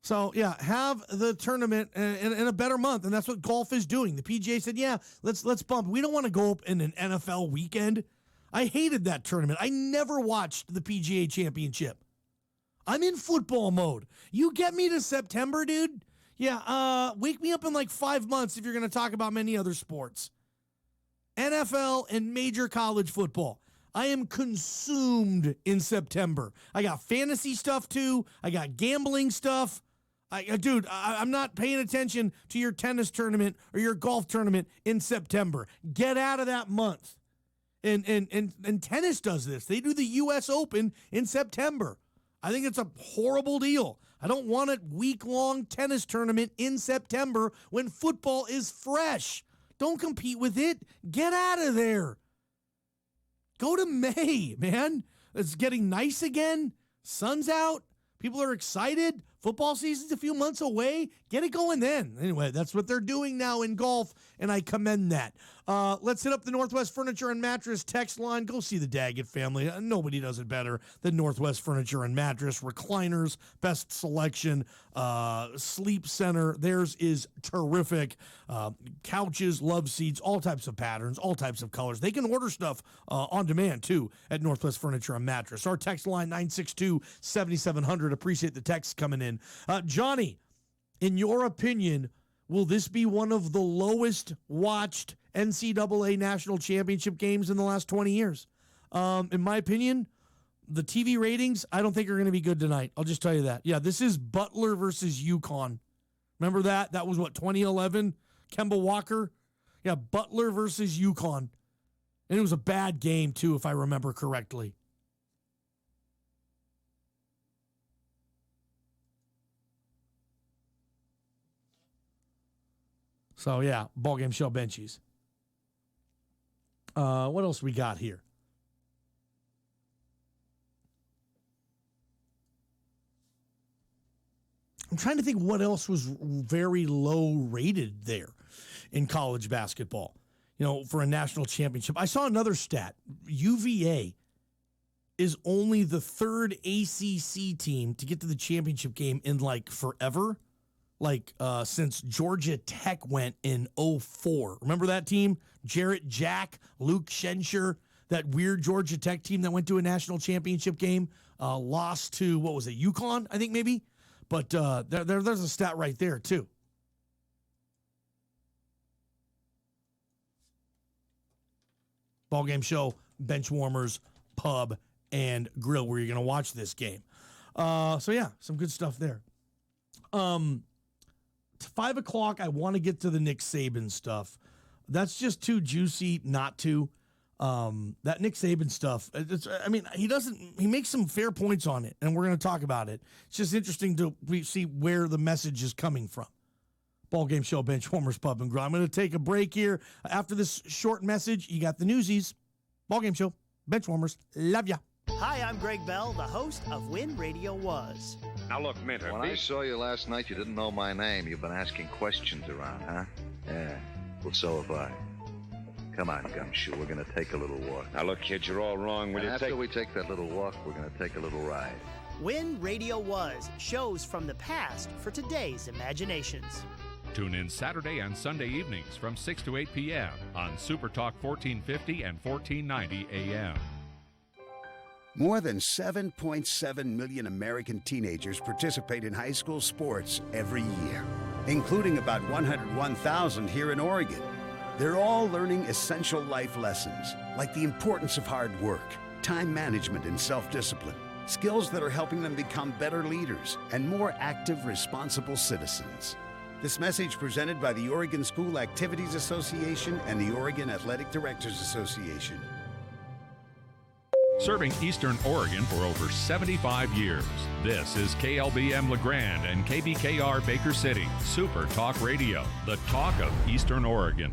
So, yeah, have the tournament in a better month, and that's what golf is doing. The PGA said, yeah, let's bump. We don't want to go up in an NFL weekend. I hated that tournament. I never watched the PGA Championship. I'm in football mode. You get me to September, dude? Yeah, wake me up in like 5 months if you're going to talk about many other sports. NFL and major college football. I am consumed in September. I got fantasy stuff too. I got gambling stuff. I'm not paying attention to your tennis tournament or your golf tournament in September. Get out of that month. And tennis does this. They do the U.S. Open in September. I think it's a horrible deal. I don't want a week-long tennis tournament in September when football is fresh. Don't compete with it. Get out of there. Go to May, man. It's getting nice again. Sun's out. People are excited. Football season's a few months away. Get it going then. Anyway, that's what they're doing now in golf, and I commend that. Let's hit up the Northwest Furniture and Mattress text line. Go see the Daggett family. Nobody does it better than Northwest Furniture and Mattress. Recliners, best selection, sleep center. Theirs is terrific. Couches, love seats, all types of patterns, all types of colors. They can order stuff on demand, too, at Northwest Furniture and Mattress. Our text line, 962-7700. Appreciate the text coming in. Johnny, in your opinion, will this be one of the lowest watched NCAA national championship games in the last 20 years? In my opinion, the TV ratings, I don't think are going to be good tonight. I'll just tell you that. Yeah, this is Butler versus UConn. Remember that? That was 2011? Kemba Walker? Yeah, Butler versus UConn. And it was a bad game, too, if I remember correctly. So, yeah, Ballgame Show benchies. What else we got here? I'm trying to think what else was very low rated there in college basketball, for a national championship. I saw another stat. UVA is only the third ACC team to get to the championship game in like forever. Since Georgia Tech went in 2004. Remember that team? Jarrett Jack, Luke Schenscher, that weird Georgia Tech team that went to a national championship game, lost to, what was it, UConn, I think maybe? But there's a stat right there, too. Ballgame show, bench warmers, pub, and grill where you're going to watch this game. Some good stuff there. 5 o'clock, I want to get to the Nick Saban stuff. That's just too juicy not to. That Nick Saban stuff, he makes some fair points on it, and we're going to talk about it. It's just interesting to see where the message is coming from. Ballgame show, bench warmers, pub, and grill. I'm going to take a break here. After this short message, you got the newsies. Ballgame show, bench warmers, love ya. Hi, I'm Greg Bell, the host of When Radio Was. Now look, Minter, when I saw you last night, you didn't know my name. You've been asking questions around, huh? Yeah, well, so have I. Come on, Gumshoe, we're going to take a little walk. Now look, kid, you're all wrong. After we take that little walk, we're going to take a little ride. When Radio Was, shows from the past for today's imaginations. Tune in Saturday and Sunday evenings from 6 to 8 p.m. on Super Talk 1450 and 1490 a.m. More than 7.7 million American teenagers participate in high school sports every year, including about 101,000 here in Oregon. They're all learning essential life lessons, like the importance of hard work, time management, and self-discipline, skills that are helping them become better leaders and more active, responsible citizens. This message presented by the Oregon School Activities Association and the Oregon Athletic Directors Association. Serving Eastern Oregon for over 75 years. This is KLBM LeGrand and KBKR Baker City, Super Talk Radio, the talk of Eastern Oregon.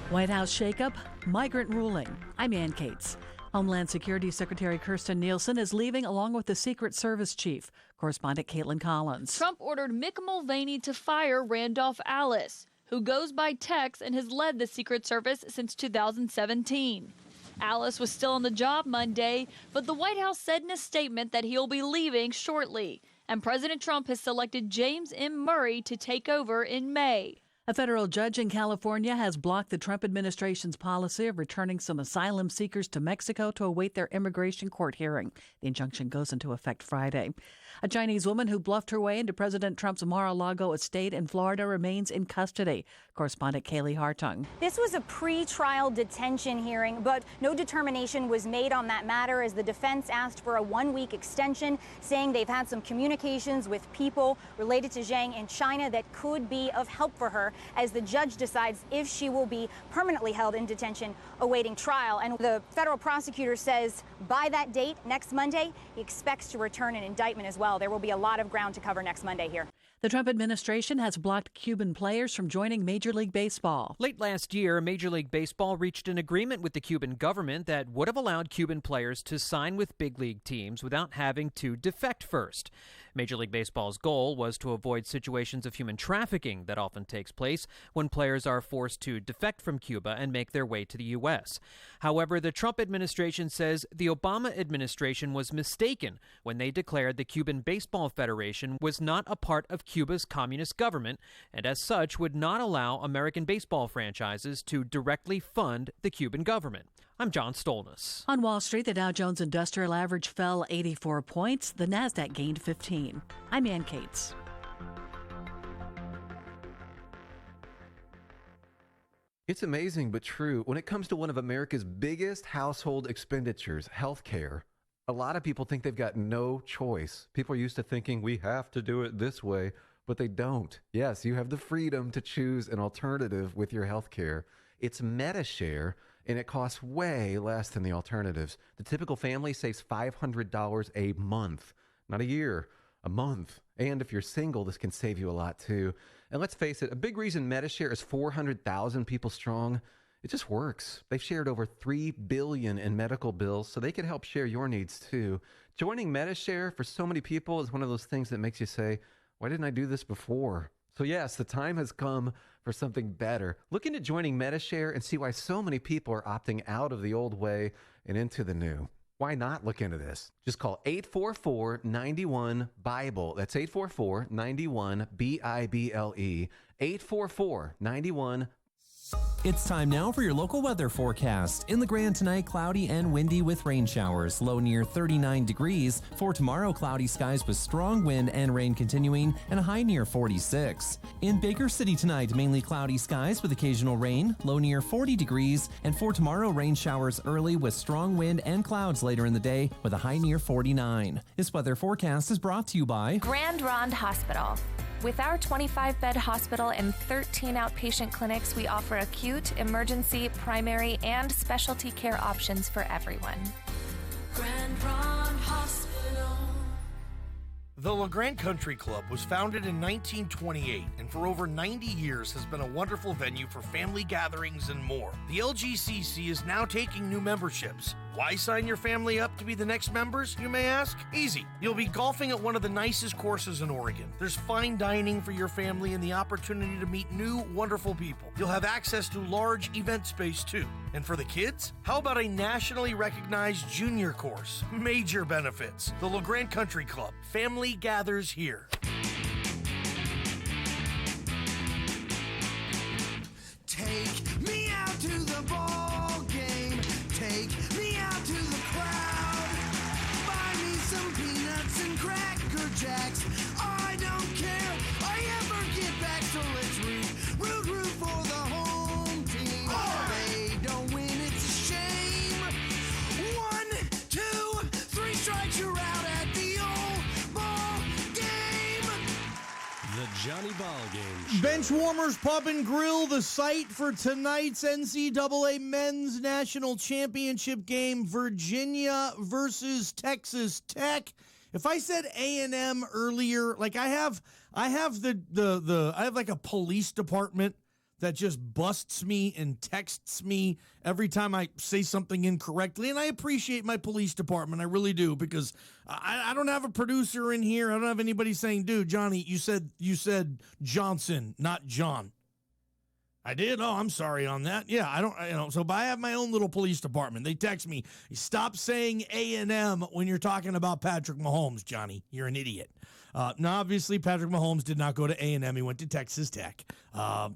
White House shakeup, migrant ruling. I'm Ann Cates. Homeland Security Secretary Kirstjen Nielsen is leaving along with the Secret Service chief. Correspondent Caitlin Collins. Trump ordered Mick Mulvaney to fire Randolph Alice, who goes by Tex and has led the Secret Service since 2017. Alice was still on the job Monday, but the White House said in a statement that he'll be leaving shortly. And President Trump has selected James M. Murray to take over in May. A federal judge in California has blocked the Trump administration's policy of returning some asylum seekers to Mexico to await their immigration court hearing. The injunction goes into effect Friday. A Chinese woman who bluffed her way into President Trump's Mar-a-Lago estate in Florida remains in custody. Correspondent Kaylee Hartung. This was a pre-trial detention hearing, but no determination was made on that matter as the defense asked for a one-week extension, saying they've had some communications with people related to Zhang in China that could be of help for her as the judge decides if she will be permanently held in detention awaiting trial. And the federal prosecutor says by that date, next Monday, he expects to return an indictment as well. There will be a lot of ground to cover next Monday here. The Trump administration has blocked Cuban players from joining Major League Baseball. Late last year, Major League Baseball reached an agreement with the Cuban government that would have allowed Cuban players to sign with big league teams without having to defect first. Major League Baseball's goal was to avoid situations of human trafficking that often takes place when players are forced to defect from Cuba and make their way to the U.S. However, the Trump administration says the Obama administration was mistaken when they declared the Cuban Baseball Federation was not a part of Cuba's communist government and as such would not allow American baseball franchises to directly fund the Cuban government. I'm John Stolness. On Wall Street, the Dow Jones Industrial Average fell 84 points. The Nasdaq gained 15. I'm Ann Cates. It's amazing but true. When it comes to one of America's biggest household expenditures, healthcare, a lot of people think they've got no choice. People are used to thinking we have to do it this way, but they don't. Yes, you have the freedom to choose an alternative with your healthcare. It's MediShare, and it costs way less than the alternatives. The typical family saves $500 a month, not a year, a month. And if you're single, this can save you a lot too. And let's face it, a big reason MediShare is 400,000 people strong, it just works. They've shared over $3 billion in medical bills, so they can help share your needs too. Joining MediShare for so many people is one of those things that makes you say, why didn't I do this before? So yes, the time has come for something better. Look into joining MediShare and see why so many people are opting out of the old way and into the new. Why not look into this? Just call 844-91-BIBLE. That's 844-91-BIBLE. 844-91. It's time now for your local weather forecast. In the Grand tonight, cloudy and windy with rain showers. Low near 39 degrees. For tomorrow, cloudy skies with strong wind and rain continuing, and a high near 46. In Baker City tonight, mainly cloudy skies with occasional rain. Low near 40 degrees. And for tomorrow, rain showers early with strong wind and clouds later in the day with a high near 49. This weather forecast is brought to you by Grand Ronde Hospital. With our 25-bed hospital and 13 outpatient clinics, we offer acute, emergency, primary, and specialty care options for everyone. Grand Ronde Hospital. The LeGrand Country Club was founded in 1928 and for over 90 years has been a wonderful venue for family gatherings and more. The LGCC is now taking new memberships. Why sign your family up to be the next members, you may ask? Easy. You'll be golfing at one of the nicest courses in Oregon. There's fine dining for your family and the opportunity to meet new, wonderful people. You'll have access to large event space too. And for the kids, how about a nationally recognized junior course? Major benefits. The LeGrand Country Club. Family gathers here. Take me out to the ball game. Take me out to the crowd. Buy me some peanuts and Cracker Jacks. I don't care. I ever get back, so let's root for the home team. They don't win, it's a shame. 1, 2, 3 strikes, you're out at the old ball game. The Johnny Ballgame Show. Benchwarmers Pub and Grill, the site for tonight's NCAA Men's National Championship game, Virginia versus Texas Tech. If I said A&M earlier, like I have like a police department that just busts me and texts me every time I say something incorrectly. And I appreciate my police department. I really do, because I don't have a producer in here. I don't have anybody saying, dude, Johnny, you said Johnson, not John. I did? Oh, I'm sorry on that. Yeah, I don't, so I have my own little police department. They text me, stop saying A&M when you're talking about Patrick Mahomes, Johnny. You're an idiot. Now, obviously, Patrick Mahomes did not go to A&M. He went to Texas Tech.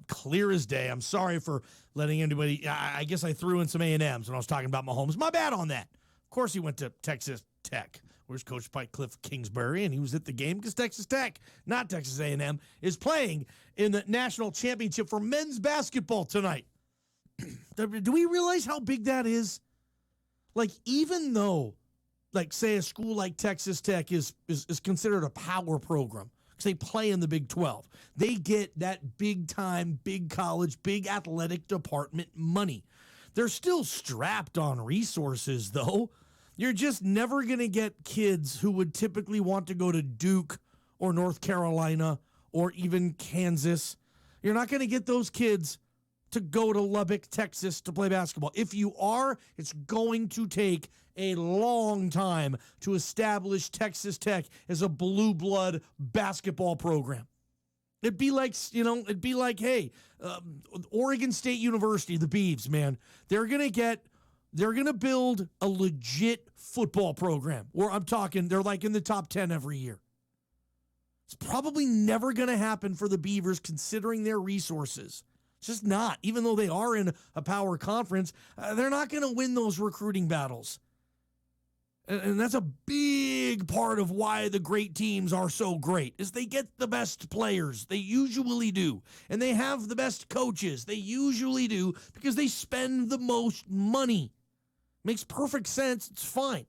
Clear as day. I'm sorry for letting anybody. I guess I threw in some A&Ms when I was talking about Mahomes. My bad on that. Of course, he went to Texas Tech, where's coached by Cliff Kingsbury, and he was at the game because Texas Tech, not Texas A&M, is playing in the national championship for men's basketball tonight. Do we realize how big that is? Like, even though, like, say a school like Texas Tech is considered a power program because they play in the Big 12. They get that big time, big college, big athletic department money. They're still strapped on resources, though. You're just never going to get kids who would typically want to go to Duke or North Carolina or even Kansas. You're not going to get those kids to go to Lubbock, Texas to play basketball. If you are, it's going to take a long time to establish Texas Tech as a blue blood basketball program. It'd be like, hey, Oregon State University, the Beavs, man, they're going to build a legit football program where I'm talking, they're like in the top 10 every year. It's probably never going to happen for the Beavers considering their resources. It's just not. Even though they are in a power conference, they're not going to win those recruiting battles. And that's a big part of why the great teams are so great, is they get the best players. They usually do. And they have the best coaches. They usually do because they spend the most money. Makes perfect sense. It's fine.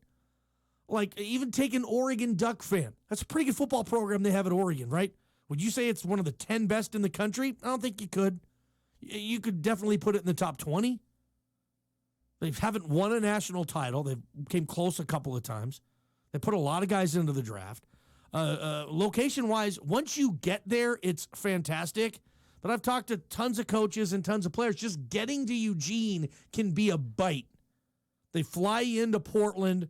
Like, even take an Oregon Duck fan. That's a pretty good football program they have at Oregon, right? Would you say it's one of the 10 best in the country? I don't think you could. You could definitely put it in the top 20. They haven't won a national title. They came close a couple of times. They put a lot of guys into the draft. Location-wise, once you get there, it's fantastic. But I've talked to tons of coaches and tons of players. Just getting to Eugene can be a bite. They fly you into Portland.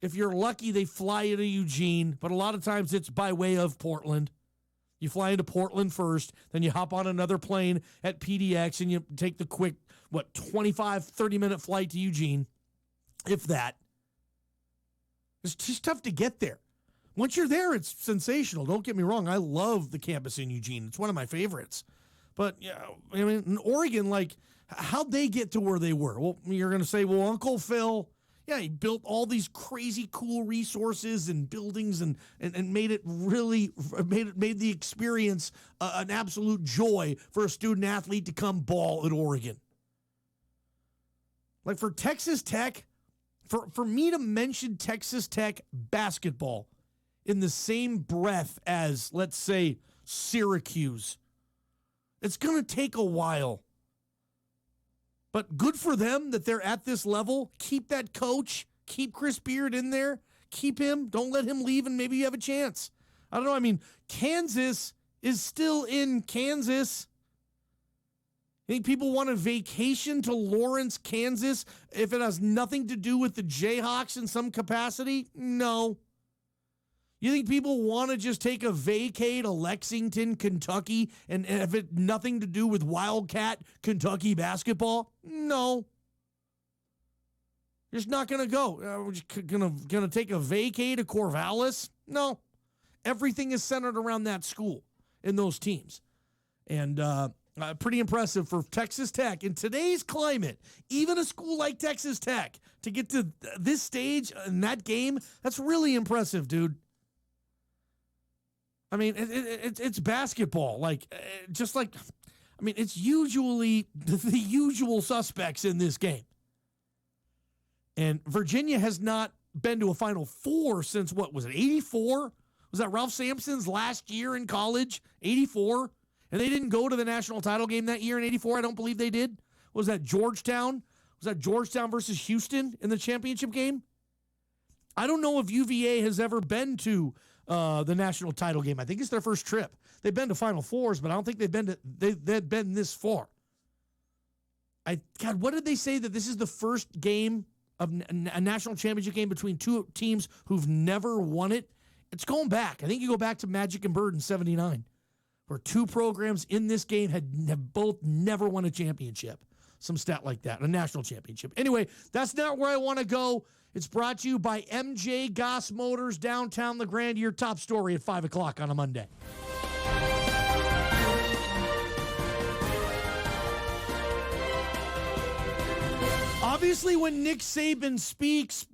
If you're lucky, they fly you to Eugene. But a lot of times it's by way of Portland. You fly into Portland first, then you hop on another plane at PDX, and you take the quick, 25, 30-minute flight to Eugene, if that. It's just tough to get there. Once you're there, it's sensational. Don't get me wrong. I love the campus in Eugene. It's one of my favorites. But, yeah, I mean, in Oregon, like, how'd they get to where they were? Well, you're going to say, well, Uncle Phil, yeah, he built all these crazy cool resources and buildings and made it really, made the experience an absolute joy for a student athlete to come ball at Oregon. Like, for Texas Tech, for me to mention Texas Tech basketball in the same breath as, let's say, Syracuse, it's going to take a while. But good for them that they're at this level. Keep that coach. Keep Chris Beard in there. Keep him. Don't let him leave, and maybe you have a chance. I don't know. I mean, Kansas is still in Kansas. I think people want a vacation to Lawrence, Kansas, if it has nothing to do with the Jayhawks in some capacity? No. You think people want to just take a vacay to Lexington, Kentucky, and have it nothing to do with Wildcat, Kentucky basketball? No. Just not going to go. We're just going to take a vacay to Corvallis? No. Everything is centered around that school and those teams. And pretty impressive for Texas Tech. In today's climate, even a school like Texas Tech, to get to this stage in that game, that's really impressive, dude. I mean, it's basketball. Like, just like, I mean, it's usually the usual suspects in this game. And Virginia has not been to a Final Four since, what was it, 84? Was that Ralph Sampson's last year in college, 84? And they didn't go to the national title game that year in 84? I don't believe they did. Was that Georgetown? Was that Georgetown versus Houston in the championship game? I don't know if UVA has ever been to the national title game. I think it's their first trip. They've been to Final Fours, but I don't think they've been this far. God, what did they say that this is the first game of a national championship game between two teams who've never won it? It's going back. I think you go back to Magic and Bird in 79, where two programs in this game have both never won a championship. Some stat like that, a national championship. Anyway, that's not where I want to go. It's brought to you by MJ Goss Motors, downtown LeGrand. Your top story at 5 o'clock on a Monday. Obviously, when Nick Saban speaks,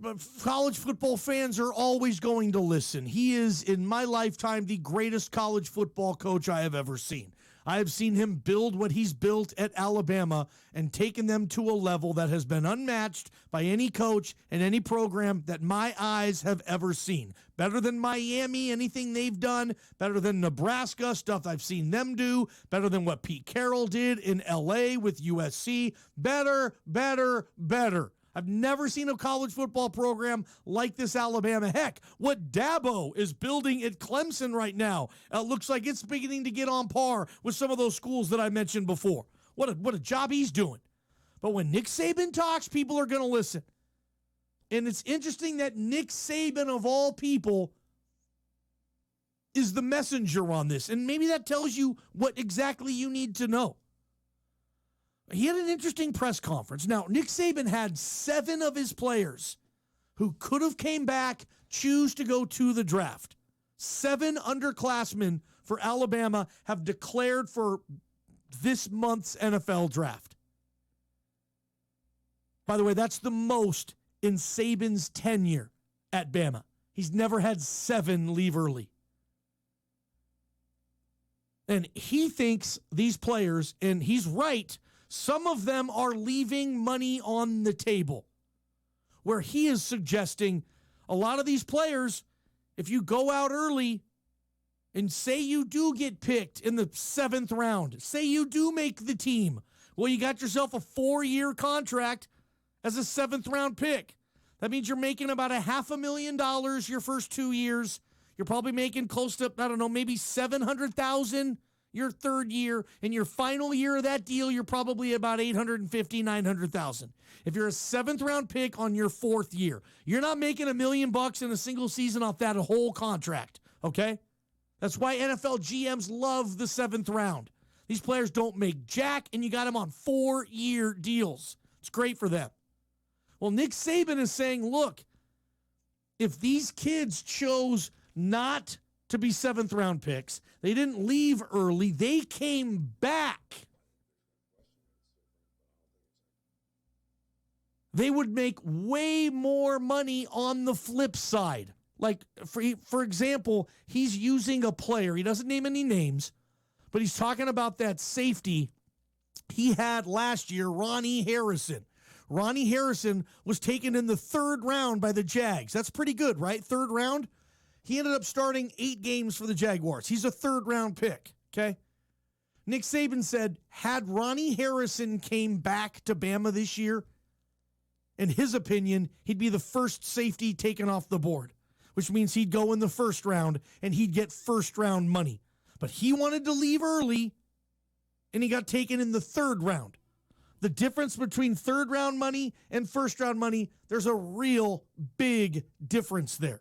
college football fans are always going to listen. He is, in my lifetime, the greatest college football coach I have ever seen. I have seen him build what he's built at Alabama and taken them to a level that has been unmatched by any coach and any program that my eyes have ever seen. Better than Miami, anything they've done. Better than Nebraska, stuff I've seen them do. Better than what Pete Carroll did in L.A. with USC. Better, better, better. I've never seen a college football program like this Alabama. Heck, what Dabo is building at Clemson right now looks like it's beginning to get on par with some of those schools that I mentioned before. What a job he's doing. But when Nick Saban talks, people are going to listen. And it's interesting that Nick Saban, of all people, is the messenger on this. And maybe that tells you what exactly you need to know. He had an interesting press conference. Now, Nick Saban had 7 of his players who could have came back choose to go to the draft. 7 underclassmen for Alabama have declared for this month's NFL draft. By the way, that's the most in Saban's tenure at Bama. He's never had 7 leave early. And he thinks these players, and he's right, some of them are leaving money on the table, where he is suggesting a lot of these players, if you go out early and say you do get picked in the 7th round, say you do make the team, well, you got yourself a 4-year contract as a 7th round pick. That means you're making about $500,000 your first 2 years. You're probably making close to, I don't know, maybe $700,000 your 3rd year. In your final year of that deal, you're probably about $850,000, $900,000. If you're a 7th round pick on your 4th year, you're not making $1 million in a single season off that whole contract, okay? That's why NFL GMs love the 7th round. These players don't make jack, and you got them on 4-year deals. It's great for them. Well, Nick Saban is saying, look, if these kids chose not to be 7th-round picks, they didn't leave early, they came back, they would make way more money on the flip side. Like, for example, he's using a player. He doesn't name any names, but he's talking about that safety he had last year, Ronnie Harrison. Ronnie Harrison was taken in the 3rd round by the Jags. That's pretty good, right? 3rd round. He ended up starting 8 games for the Jaguars. He's a 3rd-round pick, okay? Nick Saban said, had Ronnie Harrison came back to Bama this year, in his opinion, he'd be the first safety taken off the board, which means he'd go in the 1st round and he'd get 1st-round money. But he wanted to leave early, and he got taken in the 3rd round. The difference between 3rd-round money and 1st-round money, there's a real big difference there.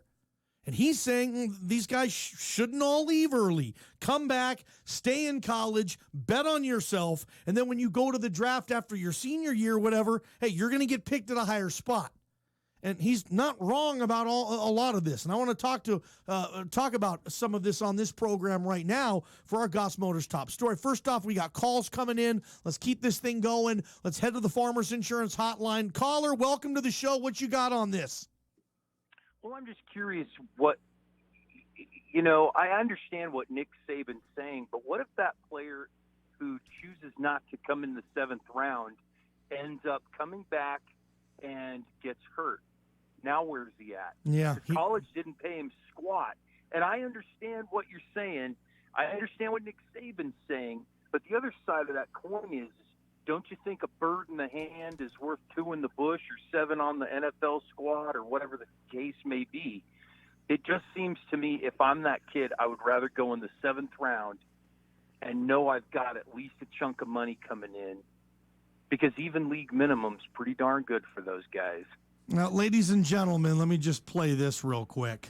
And he's saying these guys shouldn't all leave early. Come back, stay in college, bet on yourself, and then when you go to the draft after your senior year or whatever, hey, you're going to get picked at a higher spot. And he's not wrong about a lot of this. And I want to talk about some of this on this program right now for our Goss Motors top story. First off, we got calls coming in. Let's keep this thing going. Let's head to the Farmers Insurance Hotline. Caller, welcome to the show. What you got on this? Well, I'm just curious I understand what Nick Saban's saying, but what if that player who chooses not to come in the 7th round ends up coming back and gets hurt? Now where's he at? Yeah. College didn't pay him squat. And I understand what you're saying. I understand what Nick Saban's saying. But the other side of that coin is, don't you think a bird in the hand is worth 2 in the bush or 7 on the NFL squad or whatever the case may be? It just seems to me, if I'm that kid, I would rather go in the 7th round and know I've got at least a chunk of money coming in, because even league minimum's pretty darn good for those guys. Now, ladies and gentlemen, let me just play this real quick.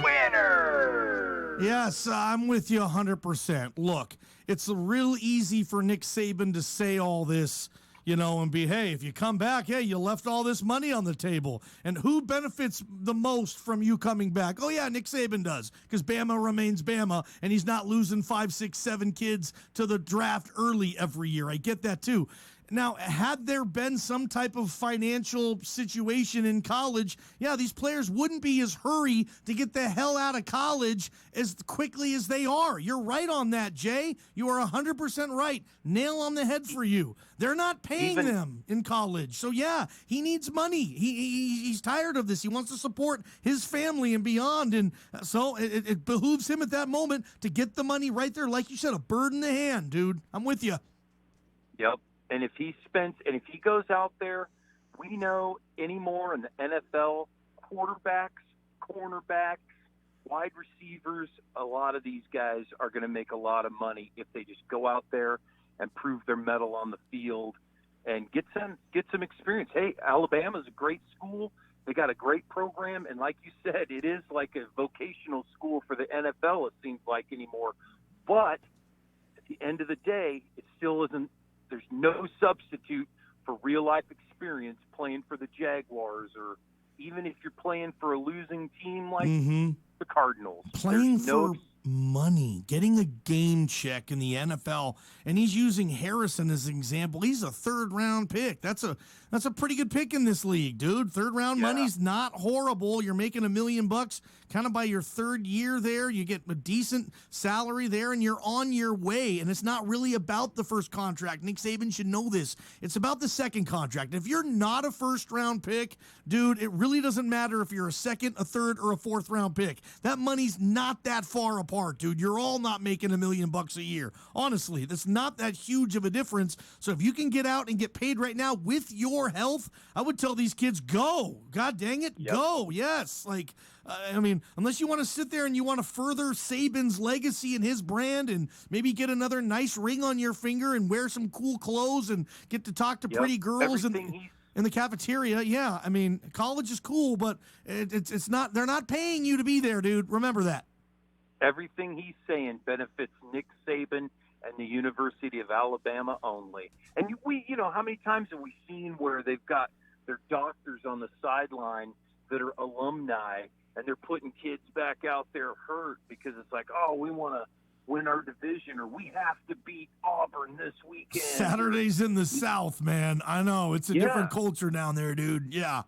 Winner! Yes, I'm with you 100%. Look, it's real easy for Nick Saban to say all this, and be, hey, if you come back, hey, you left all this money on the table. And who benefits the most from you coming back? Oh, yeah, Nick Saban does, because Bama remains Bama, and he's not losing 5, 6, 7 kids to the draft early every year. I get that, too. Now, had there been some type of financial situation in college, yeah, these players wouldn't be as hurry to get the hell out of college as quickly as they are. You're right on that, Jay. You are 100% right. Nail on the head for you. They're not paying them in college. So, yeah, he needs money. He's tired of this. He wants to support his family and beyond. And so it behooves him at that moment to get the money right there. Like you said, a bird in the hand, dude. I'm with you. Yep. And if he goes out there, we know anymore in the NFL, quarterbacks, cornerbacks, wide receivers, a lot of these guys are going to make a lot of money if they just go out there and prove their mettle on the field and get some experience. Hey, Alabama's a great school. They got a great program. And like you said, it is like a vocational school for the NFL, it seems like, anymore. But at the end of the day, it still isn't. There's no substitute for real-life experience playing for the Jaguars, or even if you're playing for a losing team like the Cardinals. Playing for money, getting a game check in the NFL, and he's using Harrison as an example. He's a 3rd-round pick. That's a pretty good pick in this league, dude. 3rd-round money's not horrible. You're making $1 million kind of by your 3rd year there. You get a decent salary there, and you're on your way. And it's not really about the first contract. Nick Saban should know this. It's about the 2nd contract. If you're not a 1st-round pick, dude, it really doesn't matter if you're a 2nd, a 3rd, or a 4th-round pick. That money's not that far apart, dude. You're all not making $1 million a year. Honestly, that's not that huge of a difference. So if you can get out and get paid right now with your health, I would tell these kids, go. God dang it, go. Yes. Like, unless you want to sit there and you want to further Saban's legacy and his brand and maybe get another nice ring on your finger and wear some cool clothes and get to talk to pretty girls in the cafeteria. Yeah, college is cool, but it's not. They're not paying you to be there, dude. Remember that. Everything he's saying benefits Nick Saban and the University of Alabama only. And how many times have we seen where they've got their doctors on the sideline that are alumni, and they're putting kids back out there hurt because it's like, oh, we want to win our division, or we have to beat Auburn this weekend. Saturdays in the South, man. I know. It's a different culture down there, dude. Yeah.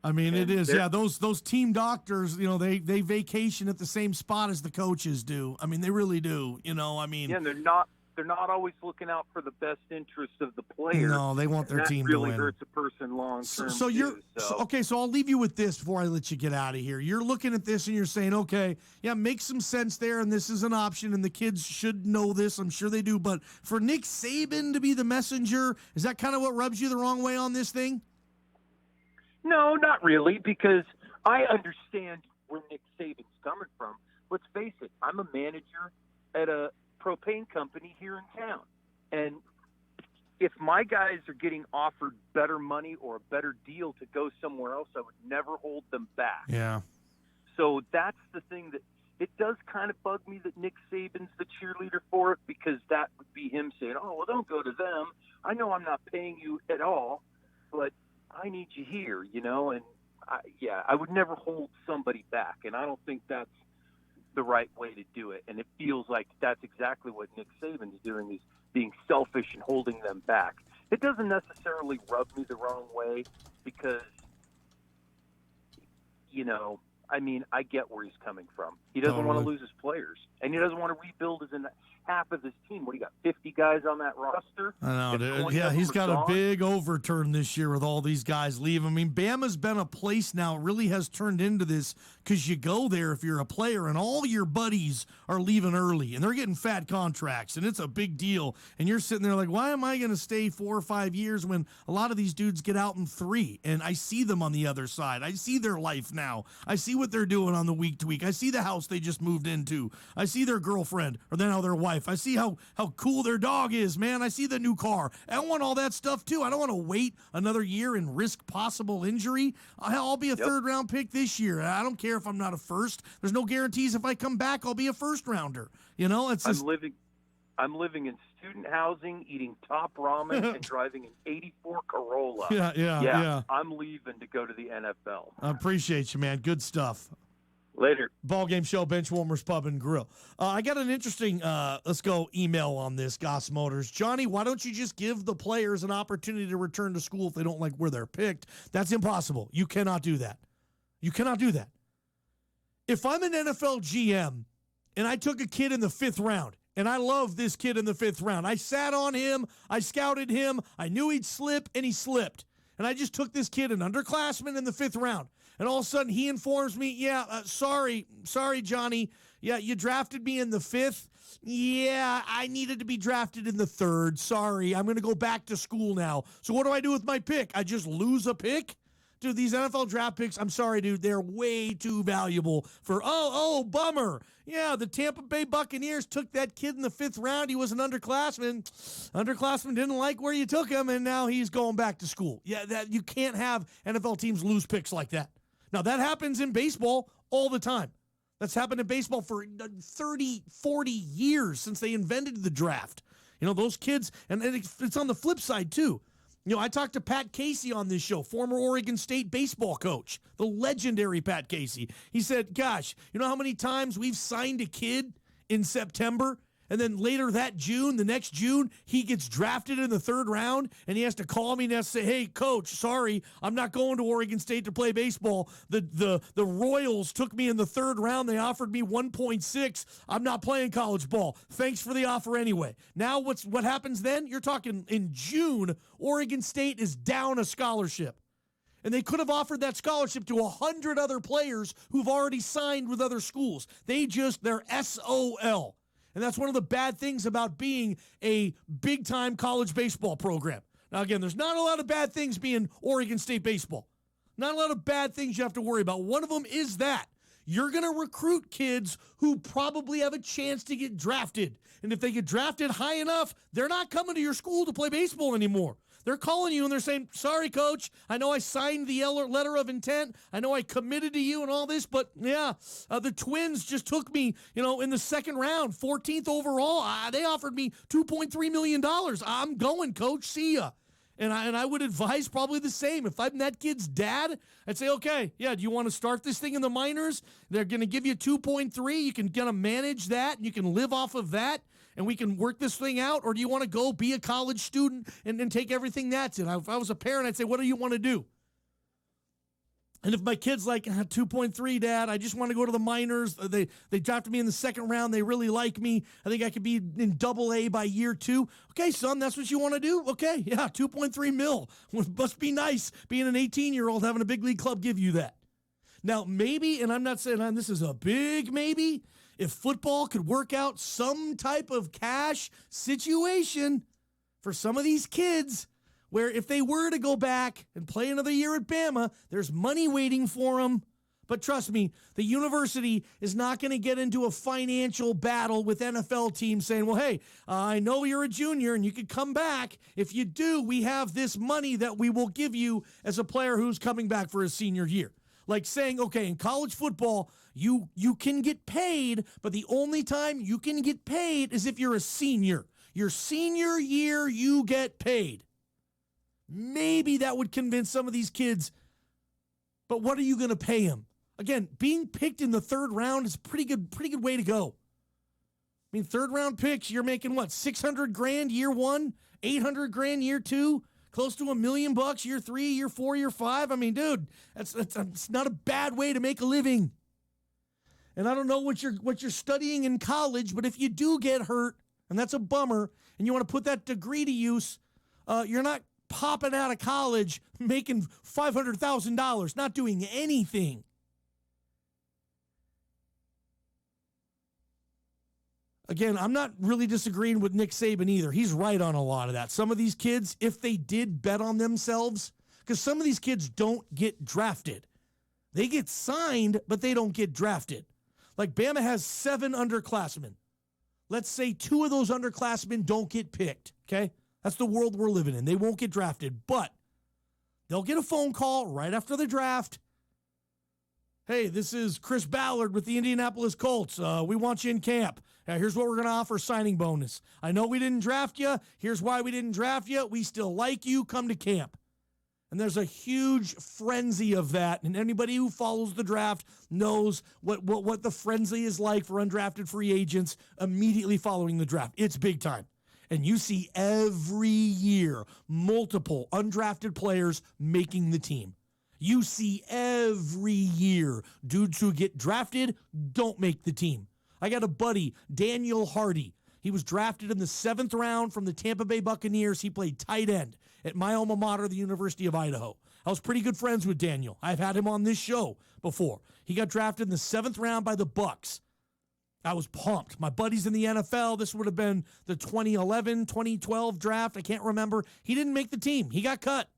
I mean, it is. Yeah, those team doctors, they vacation at the same spot as the coaches do. I mean, they really do. I mean, and they're not always looking out for the best interest of the player. No, they want their team to really win. Hurts a person long term. So I'll leave you with this before I let you get out of here. You're looking at this and you're saying, okay, yeah, make some sense there, and this is an option, and the kids should know this. I'm sure they do. But for Nick Saban to be the messenger, is that kind of what rubs you the wrong way on this thing? No, not really, because I understand where Nick Saban's coming from. Let's face it, I'm a manager at a propane company here in town. And if my guys are getting offered better money or a better deal to go somewhere else, I would never hold them back. Yeah. So that's the thing that it does kind of bug me that Nick Saban's the cheerleader for it, because that would be him saying, oh, well, don't go to them. I know I'm not paying you at all, but I need you here, and I would never hold somebody back. And I don't think that's the right way to do it. And it feels like that's exactly what Nick Saban is doing, is being selfish and holding them back. It doesn't necessarily rub me the wrong way because, I get where he's coming from. He doesn't want to lose his players, and he doesn't want to rebuild half of his team. What, do you got 50 guys on that roster? I know, dude. Yeah, he's got a big overturn this year with all these guys leaving. I mean, Bama's been a place now, really has turned into this, because you go there if you're a player and all your buddies are leaving early and they're getting fat contracts and it's a big deal. And you're sitting there like, why am I going to stay 4 or 5 years when a lot of these dudes get out in 3? And I see them on the other side. I see their life now. I see what they're doing on the week to week. I see the house they just moved into. I see their girlfriend, or then now their wife. I see how cool their dog is, man. I see the new car. I want all that stuff too. I don't want to wait another year and risk possible injury. I'll be a third-round pick this year. I don't care if I'm not a first. There's no guarantees if I come back I'll be a first-rounder. It's just... I'm living in student housing, eating top ramen, and driving an '84 Corolla. Yeah. I'm leaving to go to the NFL. I appreciate you, man. Good stuff. Later. Ballgame Show, Benchwarmers Pub and Grill. I got an interesting, let's go, email on this, Goss Motors. Johnny, why don't you just give the players an opportunity to return to school if they don't like where they're picked? That's impossible. You cannot do that. You cannot do that. If I'm an NFL GM and I took a kid in the 5th round, and I love this kid in the 5th round, I sat on him, I scouted him, I knew he'd slip, and he slipped. And I just took this kid, an underclassman, in the 5th round. And all of a sudden, he informs me, sorry, Johnny. Yeah, you drafted me in the 5th. Yeah, I needed to be drafted in the 3rd. Sorry, I'm going to go back to school now. So what do I do with my pick? I just lose a pick? Dude, these NFL draft picks, I'm sorry, dude, they're way too valuable for, bummer. Yeah, the Tampa Bay Buccaneers took that kid in the 5th round. He was an underclassman. Underclassman didn't like where you took him, and now he's going back to school. Yeah, that you can't have NFL teams lose picks like that. Now, that happens in baseball all the time. That's happened in baseball for 30, 40 years since they invented the draft. Those kids, and it's on the flip side, too. I talked to Pat Casey on this show, former Oregon State baseball coach, the legendary Pat Casey. He said, gosh, you know how many times we've signed a kid in September, and then later that June, the next June, he gets drafted in the 3rd round, and he has to call me and say, hey, coach, sorry, I'm not going to Oregon State to play baseball. The Royals took me in the 3rd round. They offered me 1.6. I'm not playing college ball. Thanks for the offer anyway. Now what happens then? You're talking in June, Oregon State is down a scholarship. And they could have offered that scholarship to 100 other players who've already signed with other schools. They're SOL. And that's one of the bad things about being a big-time college baseball program. Now, again, there's not a lot of bad things being Oregon State baseball. Not a lot of bad things you have to worry about. One of them is that you're going to recruit kids who probably have a chance to get drafted. And if they get drafted high enough, they're not coming to your school to play baseball anymore. They're calling you and they're saying, sorry, coach, I know I signed the letter of intent. I know I committed to you and all this, but the Twins just took me, in the 2nd round, 14th overall. They offered me $2.3 million. I'm going, coach. See ya. And I would advise probably the same. If I'm that kid's dad, I'd say, okay, yeah, do you want to start this thing in the minors? They're going to give you 2.3. You can kind of manage that, and you can live off of that, and we can work this thing out. Or do you want to go be a college student and take everything that's in? If I was a parent, I'd say, what do you want to do? And if my kid's like, 2.3, Dad, I just want to go to the minors. They drafted me in the second round. They really like me. I think I could be in AA by year 2. Okay, son, that's what you want to do? Okay, yeah, 2.3 mil. Must be nice being an 18-year-old having a big league club give you that. Now, maybe, and I'm not saying this is a big maybe, if football could work out some type of cash situation for some of these kids, where if they were to go back and play another year at Bama, there's money waiting for them. But trust me, the university is not going to get into a financial battle with NFL teams saying, well, hey, I know you're a junior and you could come back. If you do, we have this money that we will give you as a player who's coming back for his senior year. Like saying, okay, in college football, you can get paid, but the only time you can get paid is if you're a senior. Your senior year, you get paid. Maybe that would convince some of these kids, but what are you going to pay them? Again, being picked in the third round is a pretty good way to go. I mean, third round picks, you're making what, $600,000 year 1, $800,000 year 2, close to $1 million year 3, year 4, year 5. I mean, dude, that's not a bad way to make a living. And I don't know what you're studying in college, but if you do get hurt, and that's a bummer, and you want to put that degree to use, you're not popping out of college making $500,000, not doing anything. Again, I'm not really disagreeing with Nick Saban either. He's right on a lot of that. Some of these kids, if they did bet on themselves, because some of these kids don't get drafted. They get signed, but they don't get drafted. Like Bama has 7 underclassmen. Let's say 2 of those underclassmen don't get picked, okay? That's the world we're living in. They won't get drafted, but they'll get a phone call right after the draft. Hey, this is Chris Ballard with the Indianapolis Colts. We want you in camp. Here's what we're going to offer, signing bonus. I know we didn't draft you. Here's why we didn't draft you. We still like you. Come to camp. And there's a huge frenzy of that. And anybody who follows the draft knows what the frenzy is like for undrafted free agents immediately following the draft. It's big time. And you see every year multiple undrafted players making the team. You see every year dudes who get drafted don't make the team. I got a buddy, Daniel Hardy. He was drafted in the 7th round from the Tampa Bay Buccaneers. He played tight end at my alma mater, the University of Idaho. I was pretty good friends with Daniel. I've had him on this show before. He got drafted in the 7th round by the Bucs. I was pumped. My buddy's in the NFL. This would have been the 2011, 2012 draft. I can't remember. He didn't make the team. He got cut.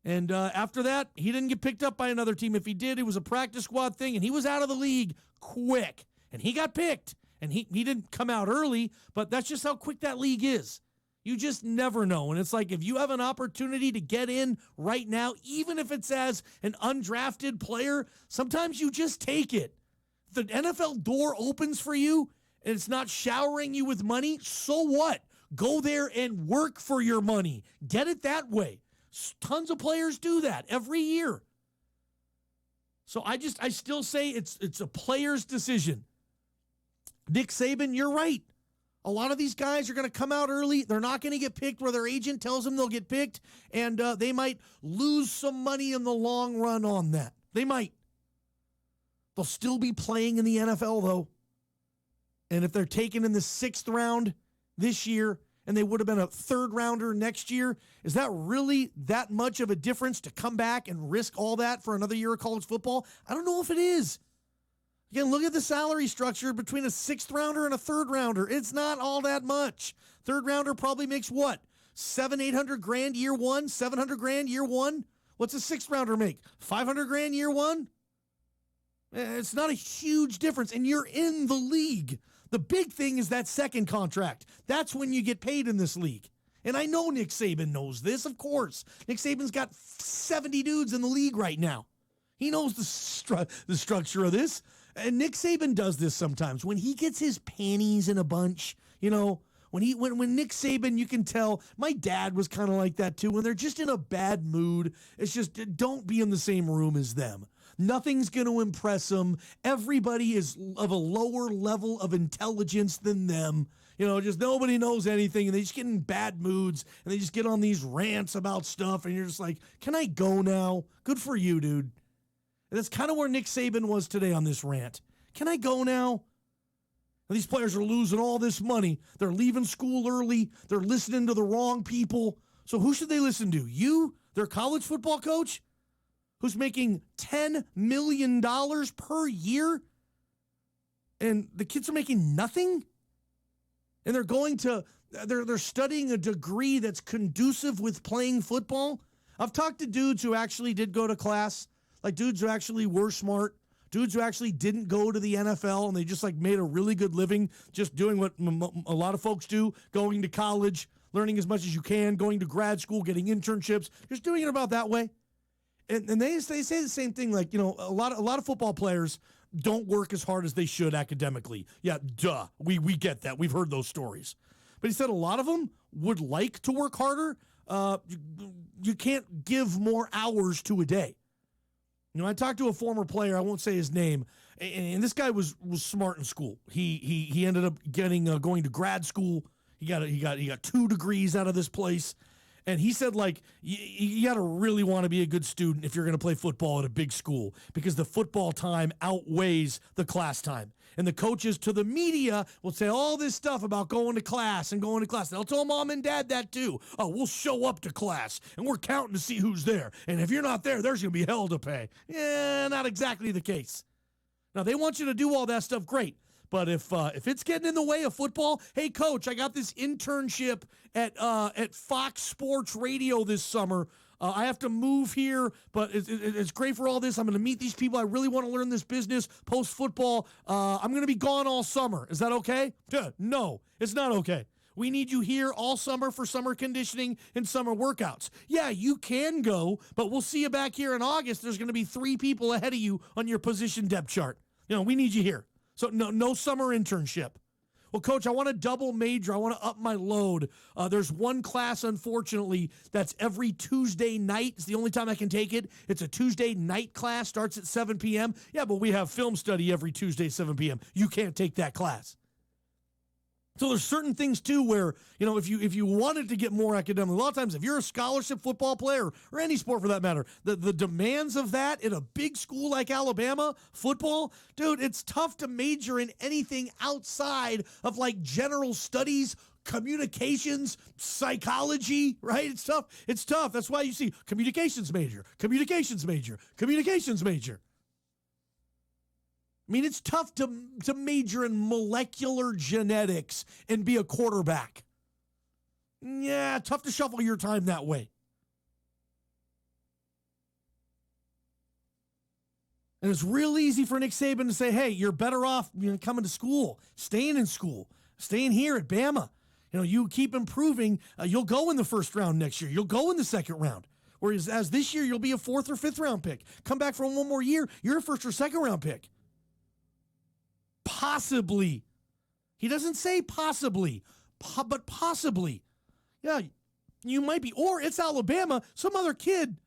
And after that, he didn't get picked up by another team. If he did, it was a practice squad thing, and he was out of the league quick. And he got picked. And he didn't come out early, but that's just how quick that league is. You just never know. And it's like if you have an opportunity to get in right now, even if it's as an undrafted player, sometimes you just take it. The NFL door opens for you and it's not showering you with money, so what? Go there and work for your money. Get it that way. Tons of players do that every year. So I still say it's a player's decision. Nick Saban, you're right. A lot of these guys are going to come out early. They're not going to get picked where their agent tells them they'll get picked, and they might lose some money in the long run on that. They might. They'll still be playing in the NFL, though. And if they're taken in the 6th round this year and they would have been a 3rd rounder next year, is that really that much of a difference to come back and risk all that for another year of college football? I don't know if it is. Again, look at the salary structure between a 6th rounder and a 3rd rounder. It's not all that much. 3rd rounder probably makes what? $700,000-800,000 year 1, $700,000 year 1. What's a 6th rounder make? $500,000 year 1? It's not a huge difference, and you're in the league. The big thing is that second contract. That's when you get paid in this league. And I know Nick Saban knows this, of course. Nick Saban's got 70 dudes in the league right now. He knows the structure of this. And Nick Saban does this sometimes. When he gets his panties in a bunch, When Nick Saban, you can tell, my dad was kind of like that too. When they're just in a bad mood, it's just, don't be in the same room as them. Nothing's going to impress them. Everybody is of a lower level of intelligence than them. Just nobody knows anything, and they just get in bad moods, and they just get on these rants about stuff, and you're just like, can I go now? Good for you, dude. And that's kind of where Nick Saban was today on this rant. Can I go now? And these players are losing all this money. They're leaving school early. They're listening to the wrong people. So who should they listen to? You, their college football coach, who's making $10 million per year, and the kids are making nothing? And they're studying a degree that's conducive with playing football. I've talked to dudes who actually did go to class, like dudes who actually were smart, dudes who actually didn't go to the NFL, and they just made a really good living just doing what a lot of folks do, going to college, learning as much as you can, going to grad school, getting internships, just doing it about that way. And they say the same thing, a lot of football players don't work as hard as they should academically. Yeah, duh. We get that. We've heard those stories. But he said a lot of them would like to work harder. You can't give more hours to a day. I talked to a former player, I won't say his name, and this guy was smart in school. He ended up going to grad school. He got 2 degrees out of this place. And he said, you got to really want to be a good student if you're going to play football at a big school, because the football time outweighs the class time. And the coaches to the media will say all this stuff about going to class. They'll tell mom and dad that too. Oh, we'll show up to class, and we're counting to see who's there. And if you're not there, there's going to be hell to pay. Yeah, not exactly the case. Now, they want you to do all that stuff, great. But if it's getting in the way of football, hey, coach, I got this internship at Fox Sports Radio this summer. I have to move here, but it's great for all this. I'm going to meet these people. I really want to learn this business post-football. I'm going to be gone all summer. Is that okay? No, it's not okay. We need you here all summer for summer conditioning and summer workouts. Yeah, you can go, but we'll see you back here in August. There's going to be 3 people ahead of you on your position depth chart. We need you here. So no summer internship. Well, coach, I want to double major. I want to up my load. There's one class, unfortunately, that's every Tuesday night. It's the only time I can take it. It's a Tuesday night class, starts at 7 p.m. Yeah, but we have film study every Tuesday, 7 p.m. You can't take that class. So there's certain things, too, where, if you wanted to get more academic, a lot of times if you're a scholarship football player, or any sport for that matter, the demands of that in a big school like Alabama, football, dude, it's tough to major in anything outside of general studies, communications, psychology, right? It's tough. It's tough. That's why you see communications major. I mean, it's tough to major in molecular genetics and be a quarterback. Yeah, tough to shuffle your time that way. And it's real easy for Nick Saban to say, hey, you're better off coming to school, staying in school, staying here at Bama. You keep improving, you'll go in the first round next year. You'll go in the second round. Whereas this year, you'll be a 4th or 5th round pick. Come back for one more year, you're a 1st or 2nd round pick. Possibly. He doesn't say possibly, but possibly. Yeah, you might be. Or it's Alabama. Some other kid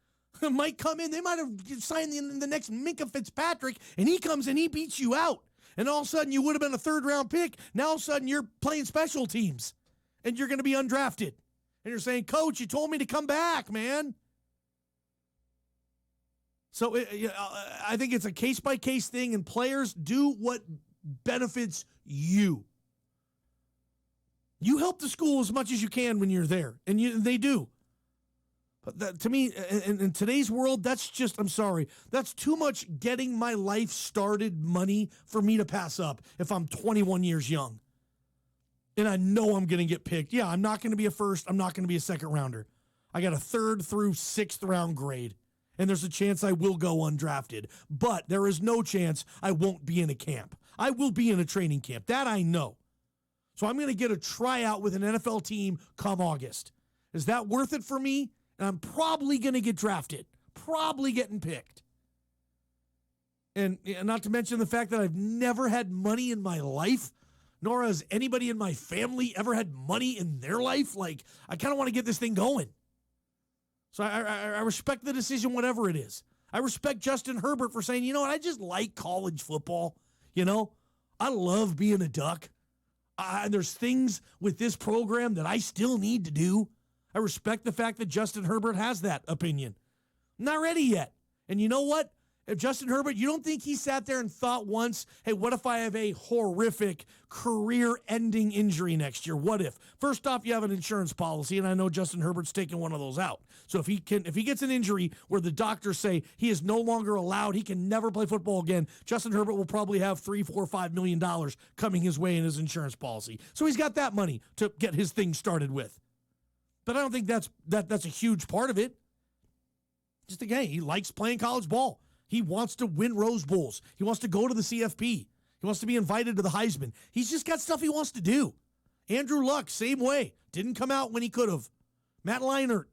might come in. They might have signed the next Minka Fitzpatrick, and he comes and he beats you out. And all of a sudden, you would have been a 3rd-round pick. Now, all of a sudden, you're playing special teams, and you're going to be undrafted. And you're saying, Coach, you told me to come back, man. So I think it's a case-by-case thing, and players do what benefits you. You help the school as much as you can when you're there, and they do. But that, to me, in today's world, that's just, I'm sorry, that's too much getting my life started money for me to pass up if I'm 21 years young. And I know I'm going to get picked. Yeah, I'm not going to be a 1st. I'm not going to be a 2nd rounder. I got a 3rd through 6th round grade. And there's a chance I will go undrafted. But there is no chance I won't be in a camp. I will be in a training camp. That I know. So I'm going to get a tryout with an NFL team come August. Is that worth it for me? And I'm probably going to get drafted. Probably getting picked. And not to mention the fact that I've never had money in my life. nor has anybody in my family ever had money in their life. Like, I kind of want to get this thing going. So I respect the decision, whatever it is. I respect Justin Herbert for saying, you know what, I just like college football. You know, I love being a Duck. And there's things with this program that I still need to do. I respect the fact that Justin Herbert has that opinion. I'm not ready yet. And you know what? If Justin Herbert, you don't think he sat there and thought once, hey, what if I have a horrific career-ending injury next year? What if? First off, you have an insurance policy, and I know Justin Herbert's taking one of those out. So if he gets an injury where the doctors say he is no longer allowed, he can never play football again, Justin Herbert will probably have $3, $4, $5 million coming his way in his insurance policy. So he's got that money to get his thing started with. But I don't think that's a huge part of it. Just again, he likes playing college ball. He wants to win Rose Bowls. He wants to go to the CFP. He wants to be invited to the Heisman. He's just got stuff he wants to do. Andrew Luck, same way. Didn't come out when he could have. Matt Leinart.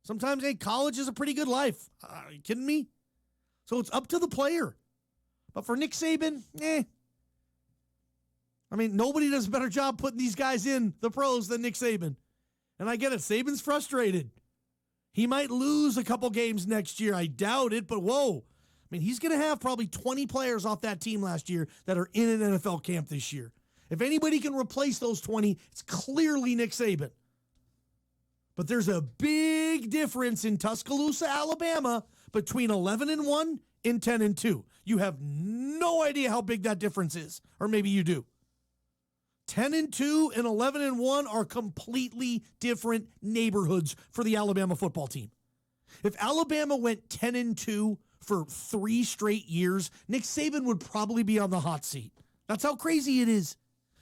Sometimes, hey, college is a pretty good life. Are you kidding me? So it's up to the player. But for Nick Saban, I mean, nobody does a better job putting these guys in the pros than Nick Saban. And I get it. Saban's frustrated. He might lose a couple games next year. I doubt it, but whoa. I mean, he's going to have probably 20 players off that team last year that are in an NFL camp this year. If anybody can replace those 20, it's clearly Nick Saban. But there's a big difference in Tuscaloosa, Alabama, between 11-1 and 10-2. You have no idea how big that difference is, or maybe you do. 10-2 and 11-1 are completely different neighborhoods for the Alabama football team. If Alabama went 10-2 for 3 straight years, Nick Saban would probably be on the hot seat. That's how crazy it is.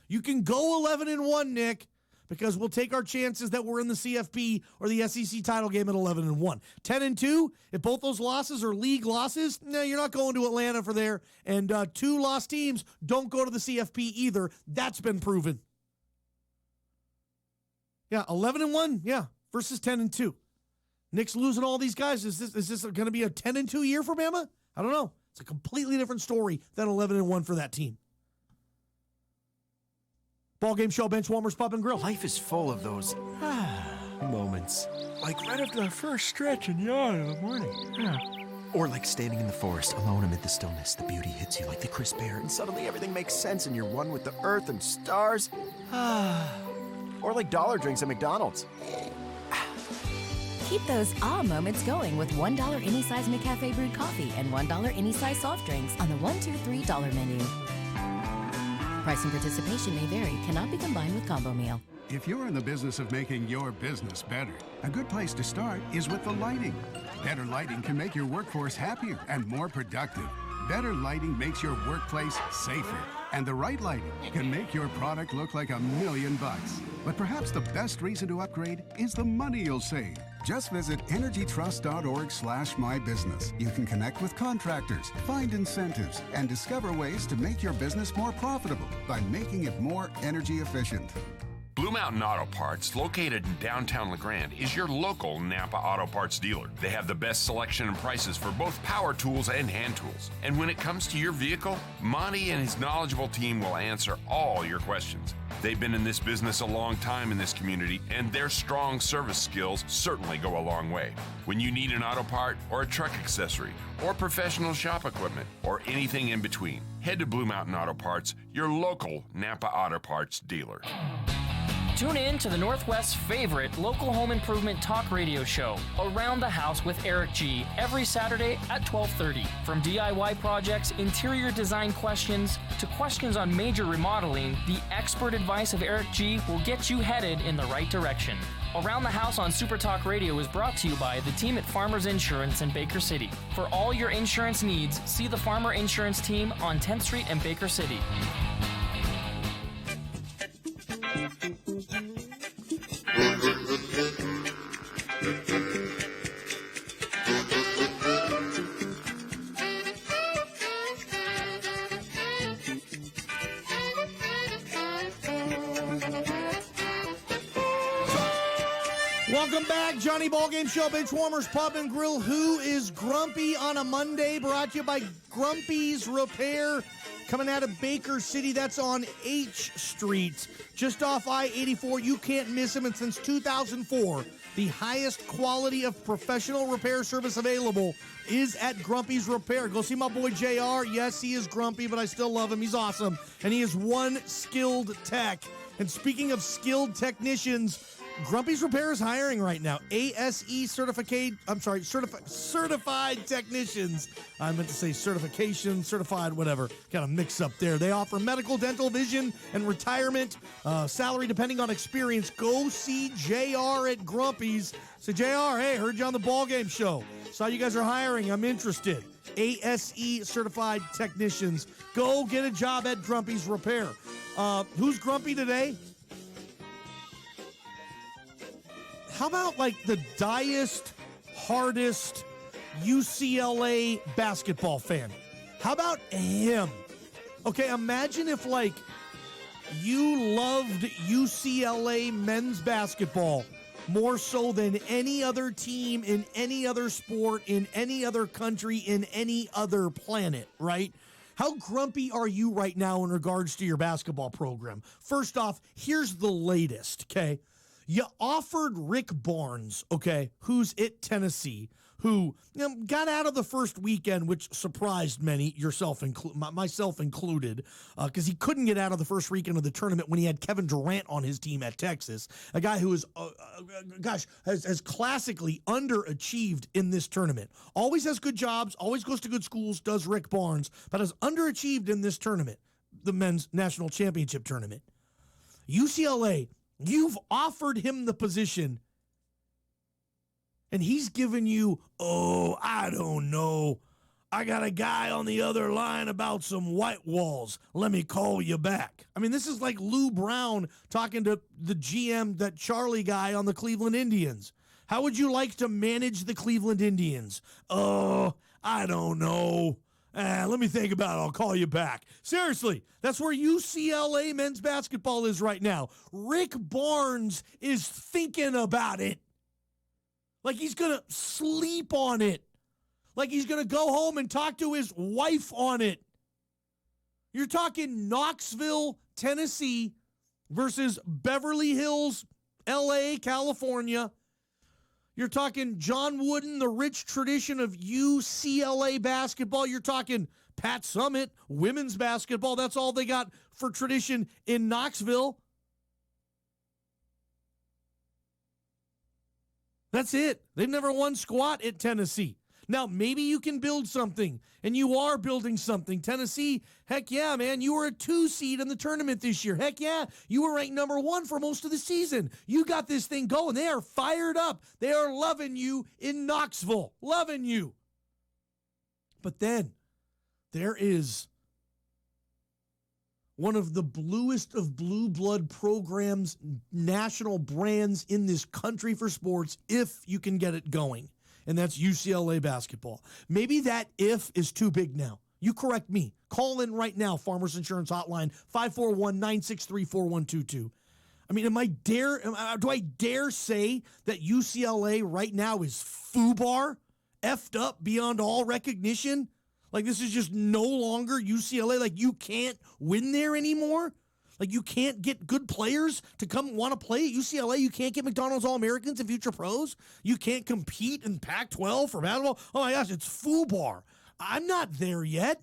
You can go 11-1, Nick, because we'll take our chances that we're in the CFP or the SEC title game at 11-1. 10-2, if both those losses are league losses, no, you're not going to Atlanta for there. And 2 lost teams don't go to the CFP either. That's been proven. Yeah, 11-1, yeah, versus 10-2. Nick's losing all these guys. Is this going to be a 10-2 year for Bama? I don't know. It's a completely different story than 11-1 for that team. Ballgame Show, Bench Warmers, Pub and Grill. Life is full of those moments. Like right after the first stretch and yawn in the morning. Yeah. Or like standing in the forest alone amid the stillness. The beauty hits you like the crisp air and suddenly everything makes sense and you're one with the earth and stars. Or like dollar drinks at McDonald's. Keep those moments going with $1 any size McCafe brewed coffee and $1 any size soft drinks on the $1, $2, $3 menu. Price and participation may vary. Cannot be combined with combo meal. If you're in the business of making your business better, a good place to start is with the lighting. Better lighting can make your workforce happier and more productive. Better lighting makes your workplace safer. And the right lighting can make your product look like $1 million. But perhaps the best reason to upgrade is the money you'll save. Just visit energytrust.org/mybusiness. You can connect with contractors, find incentives, and discover ways to make your business more profitable by making it more energy efficient. Blue Mountain Auto Parts, located in downtown LeGrand, is your local Napa Auto Parts dealer. They have the best selection and prices for both power tools and hand tools. And when it comes to your vehicle, Monty and his knowledgeable team will answer all your questions. They've been in this business a long time in this community, and their strong service skills certainly go a long way. When you need an auto part or a truck accessory or professional shop equipment or anything in between, head to Blue Mountain Auto Parts, your local Napa Auto Parts dealer. Tune in to the Northwest's favorite local home improvement talk radio show, Around the House with Eric G., every Saturday at 12:30. From DIY projects, interior design questions, to questions on major remodeling, the expert advice of Eric G. will get you headed in the right direction. Around the House on Super Talk Radio is brought to you by the team at Farmers Insurance in Baker City. For all your insurance needs, see the Farmer Insurance team on 10th Street in Baker City. Welcome back, Johnny Ballgame Show, Bench Warmers, Pub and Grill. Who is grumpy on a Monday? Brought to you by Grumpy's Repair. coming out of Baker City. That's on H Street, just off I-84. You can't miss him. And since 2004, the highest quality of professional repair service available is at Grumpy's Repair. Go see my boy JR. Yes, he is grumpy, but I still love him. He's awesome. And he is one skilled tech. And speaking of skilled technicians, Grumpy's Repair is hiring right now. ASE certified technicians. I meant to say certification, certified, whatever. Kind of mix up there. They offer medical, dental, vision, and retirement. Salary depending on experience. Go see JR at Grumpy's. Say, JR, hey, heard you on the Ballgame show. Saw you guys are hiring. I'm interested. ASE certified technicians. Go get a job at Grumpy's Repair. Who's grumpy today? How about like the diest, hardest UCLA basketball fan? How about him? Okay, imagine if like you loved UCLA men's basketball more so than any other team in any other sport, in any other country, in any other planet, right? How grumpy are you right now in regards to your basketball program? First off, here's the latest, okay? You offered Rick Barnes, okay, who's at Tennessee, who got out of the first weekend, which surprised many, myself included, because he couldn't get out of the first weekend of the tournament when he had Kevin Durant on his team at Texas, a guy who is, has classically underachieved in this tournament. Always has good jobs, always goes to good schools, does Rick Barnes, but has underachieved in this tournament, the men's national championship tournament. UCLA, you've offered him the position, and he's given you, I don't know. I got a guy on the other line about some white walls. Let me call you back. I mean, this is like Lou Brown talking to the GM, that Charlie guy on the Cleveland Indians. How would you like to manage the Cleveland Indians? I don't know. Let me think about it. I'll call you back. Seriously, that's where UCLA men's basketball is right now. Rick Barnes is thinking about it. Like he's going to sleep on it. Like he's going to go home and talk to his wife on it. You're talking Knoxville, Tennessee versus Beverly Hills, LA, California. You're talking John Wooden, the rich tradition of UCLA basketball. You're talking Pat Summitt, women's basketball. That's all they got for tradition in Knoxville. That's it. They've never won squat at Tennessee. Now, maybe you can build something, and you are building something. Tennessee, heck yeah, man. You were a 2 seed in the tournament this year. Heck yeah, you were ranked number 1 for most of the season. You got this thing going. They are fired up. They are loving you in Knoxville. Loving you. But then, there is one of the bluest of blue blood programs, national brands in this country for sports, if you can get it going. And that's UCLA basketball. Maybe that if is too big now. You correct me. Call in right now, Farmers Insurance Hotline, 541-963-4122. I mean, do I dare say that UCLA right now is FUBAR, effed up beyond all recognition? Like this is just no longer UCLA. Like you can't win there anymore. Like you can't get good players to come want to play at UCLA. You can't get McDonald's All-Americans and future pros. You can't compete in Pac-12 for basketball. Oh my gosh, it's FUBAR. I'm not there yet.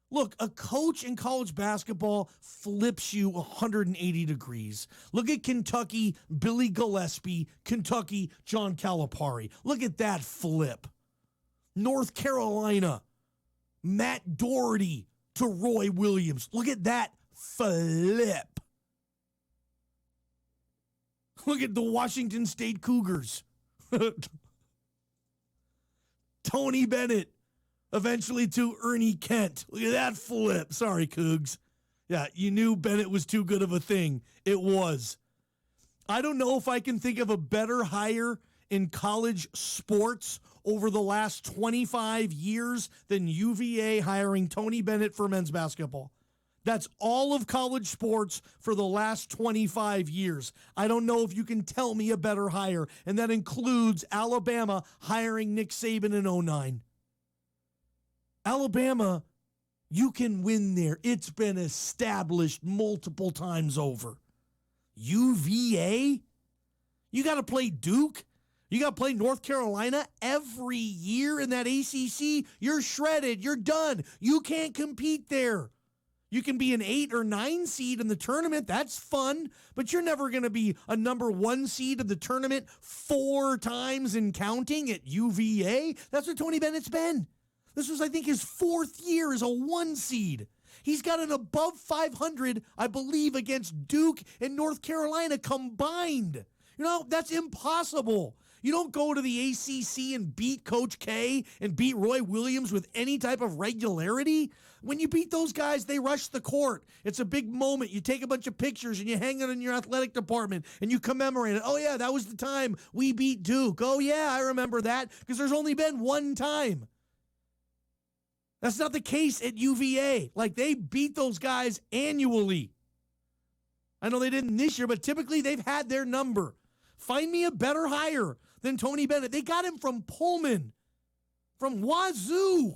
Look, a coach in college basketball flips you 180 degrees. Look at Kentucky, Billy Gillispie, Kentucky, John Calipari. Look at that flip. North Carolina, Matt Doherty to Roy Williams. Look at that flip. Look at the Washington State Cougars. Tony Bennett, eventually to Ernie Kent. Look at that flip. Sorry, Cougs. Yeah, you knew Bennett was too good of a thing. It was. I don't know if I can think of a better hire in college sports over the last 25 years than UVA hiring Tony Bennett for men's basketball. That's all of college sports for the last 25 years. I don't know if you can tell me a better hire, and that includes Alabama hiring Nick Saban in 2009. Alabama You can win there. It's been established multiple times over. UVA? You got to play Duke? You got to play North Carolina every year in that ACC? You're shredded. You're done. You can't compete there. You can be an 8 or 9 seed in the tournament. That's fun. But you're never going to be a number 1 seed of the tournament 4 times and counting at UVA. That's what Tony Bennett's been. This was, I think, his 4th year as a 1 seed. He's got an above 500, I believe, against Duke and North Carolina combined. You know, that's impossible. You don't go to the ACC and beat Coach K and beat Roy Williams with any type of regularity. When you beat those guys, they rush the court. It's a big moment. You take a bunch of pictures and you hang it in your athletic department and you commemorate it. Oh, yeah, that was the time we beat Duke. Oh, yeah, I remember that because there's only been one time. That's not the case at UVA. Like, they beat those guys annually. I know they didn't this year, but typically they've had their number. Find me a better hire than Tony Bennett. They got him from Pullman, from Wazoo,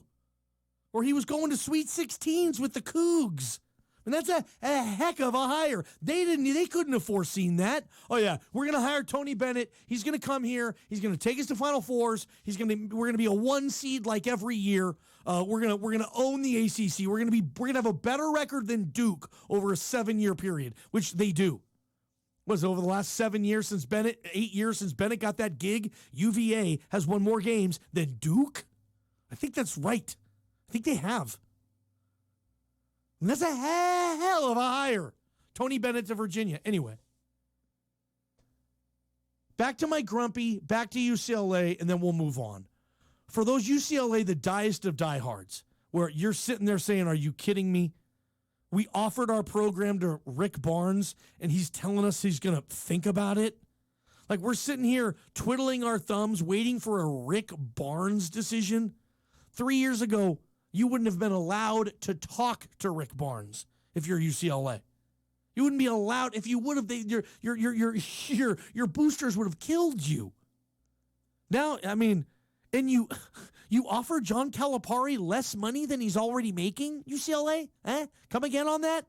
where he was going to Sweet 16s with the Cougs. And that's a heck of a hire. They couldn't have foreseen that. Oh yeah, we're gonna hire Tony Bennett. He's gonna come here. He's gonna take us to Final Fours. We're gonna be a 1 seed like every year. We're gonna own the ACC. We're gonna have a better record than Duke over a 7-year period, which they do. Was over the last 7 years since Bennett, 8 years since Bennett got that gig, UVA has won more games than Duke? I think that's right. I think they have. And that's a hell of a hire. Tony Bennett to Virginia. Anyway. Back to my grumpy, back to UCLA, and then we'll move on. For those UCLA, the diest of diehards, where you're sitting there saying, are you kidding me? We offered our program to Rick Barnes, and he's telling us he's going to think about it. Like, we're sitting here twiddling our thumbs, waiting for a Rick Barnes decision. 3 years ago, you wouldn't have been allowed to talk to Rick Barnes if you're UCLA. You wouldn't be allowed. If you would have, your boosters would have killed you. Now, I mean, and you offer John Calipari less money than he's already making, UCLA? Come again on that?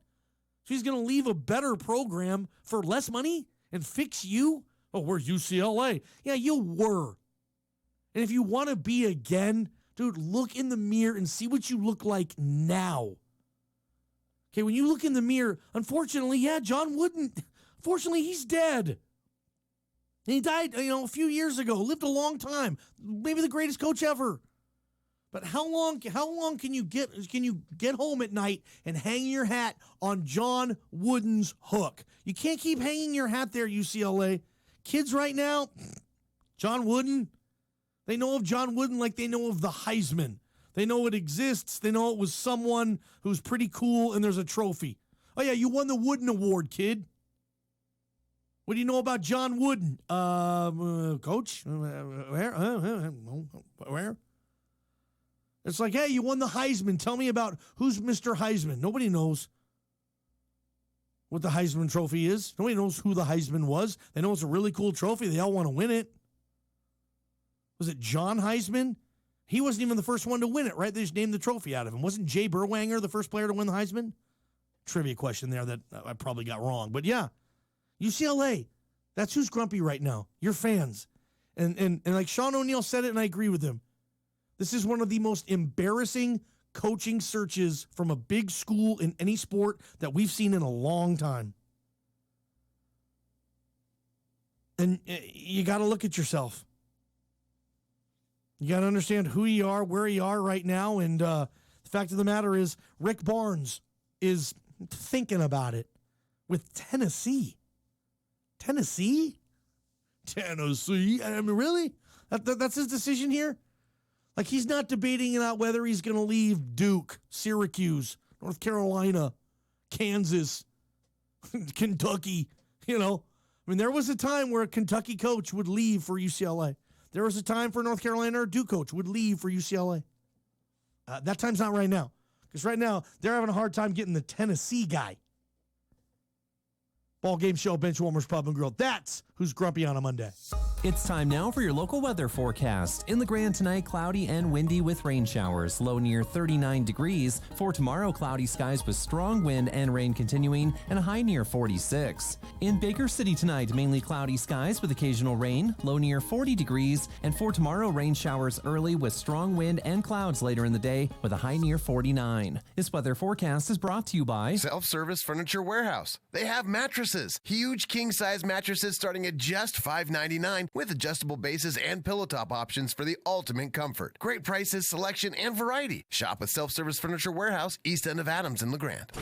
So he's going to leave a better program for less money and fix you? Oh, we're UCLA. Yeah, you were. And if you want to be again, dude, look in the mirror and see what you look like now. Okay, when you look in the mirror, unfortunately, yeah, John Wooden, unfortunately, he's dead. And he died, a few years ago, lived a long time, maybe the greatest coach ever. But how long can you get home at night and hang your hat on John Wooden's hook? You can't keep hanging your hat there, UCLA. Kids right now, John Wooden, they know of John Wooden like they know of the Heisman. They know it exists. They know it was someone who's pretty cool and there's a trophy. Oh yeah, you won the Wooden Award, kid. What do you know about John Wooden? Coach? Where? It's like, hey, you won the Heisman. Tell me about who's Mr. Heisman. Nobody knows what the Heisman Trophy is. Nobody knows who the Heisman was. They know it's a really cool trophy. They all want to win it. Was it John Heisman? He wasn't even the first one to win it, right? They just named the trophy out of him. Wasn't Jay Berwanger the first player to win the Heisman? Trivia question there that I probably got wrong. But yeah. UCLA, that's who's grumpy right now. Your fans. And like Shawn O'Neal said it, and I agree with him. This is one of the most embarrassing coaching searches from a big school in any sport that we've seen in a long time. And you got to look at yourself. You got to understand who you are, where you are right now. And the fact of the matter is, Rick Barnes is thinking about it with Tennessee. Tennessee? I mean, really? That's his decision here? Like, he's not debating about whether he's going to leave Duke, Syracuse, North Carolina, Kansas, Kentucky, I mean, there was a time where a Kentucky coach would leave for UCLA. There was a time for a North Carolina or Duke coach would leave for UCLA. That time's not right now. Because right now, they're having a hard time getting the Tennessee guy. Ball Game Show, Benchwarmers Pub and Grill. That's who's grumpy on a Monday. It's time now for your local weather forecast. In the Grand tonight, cloudy and windy with rain showers. Low near 39 degrees. For tomorrow, cloudy skies with strong wind and rain continuing and a high near 46. In Baker City tonight, mainly cloudy skies with occasional rain. Low near 40 degrees. And for tomorrow, rain showers early with strong wind and clouds later in the day with a high near 49. This weather forecast is brought to you by Self-Service Furniture Warehouse. They have mattresses. Huge king-size mattresses starting at just $5.99 with adjustable bases and pillow top options for the ultimate comfort. Great prices, selection, and variety. Shop at Self-Service Furniture Warehouse, east end of Adams in LeGrand.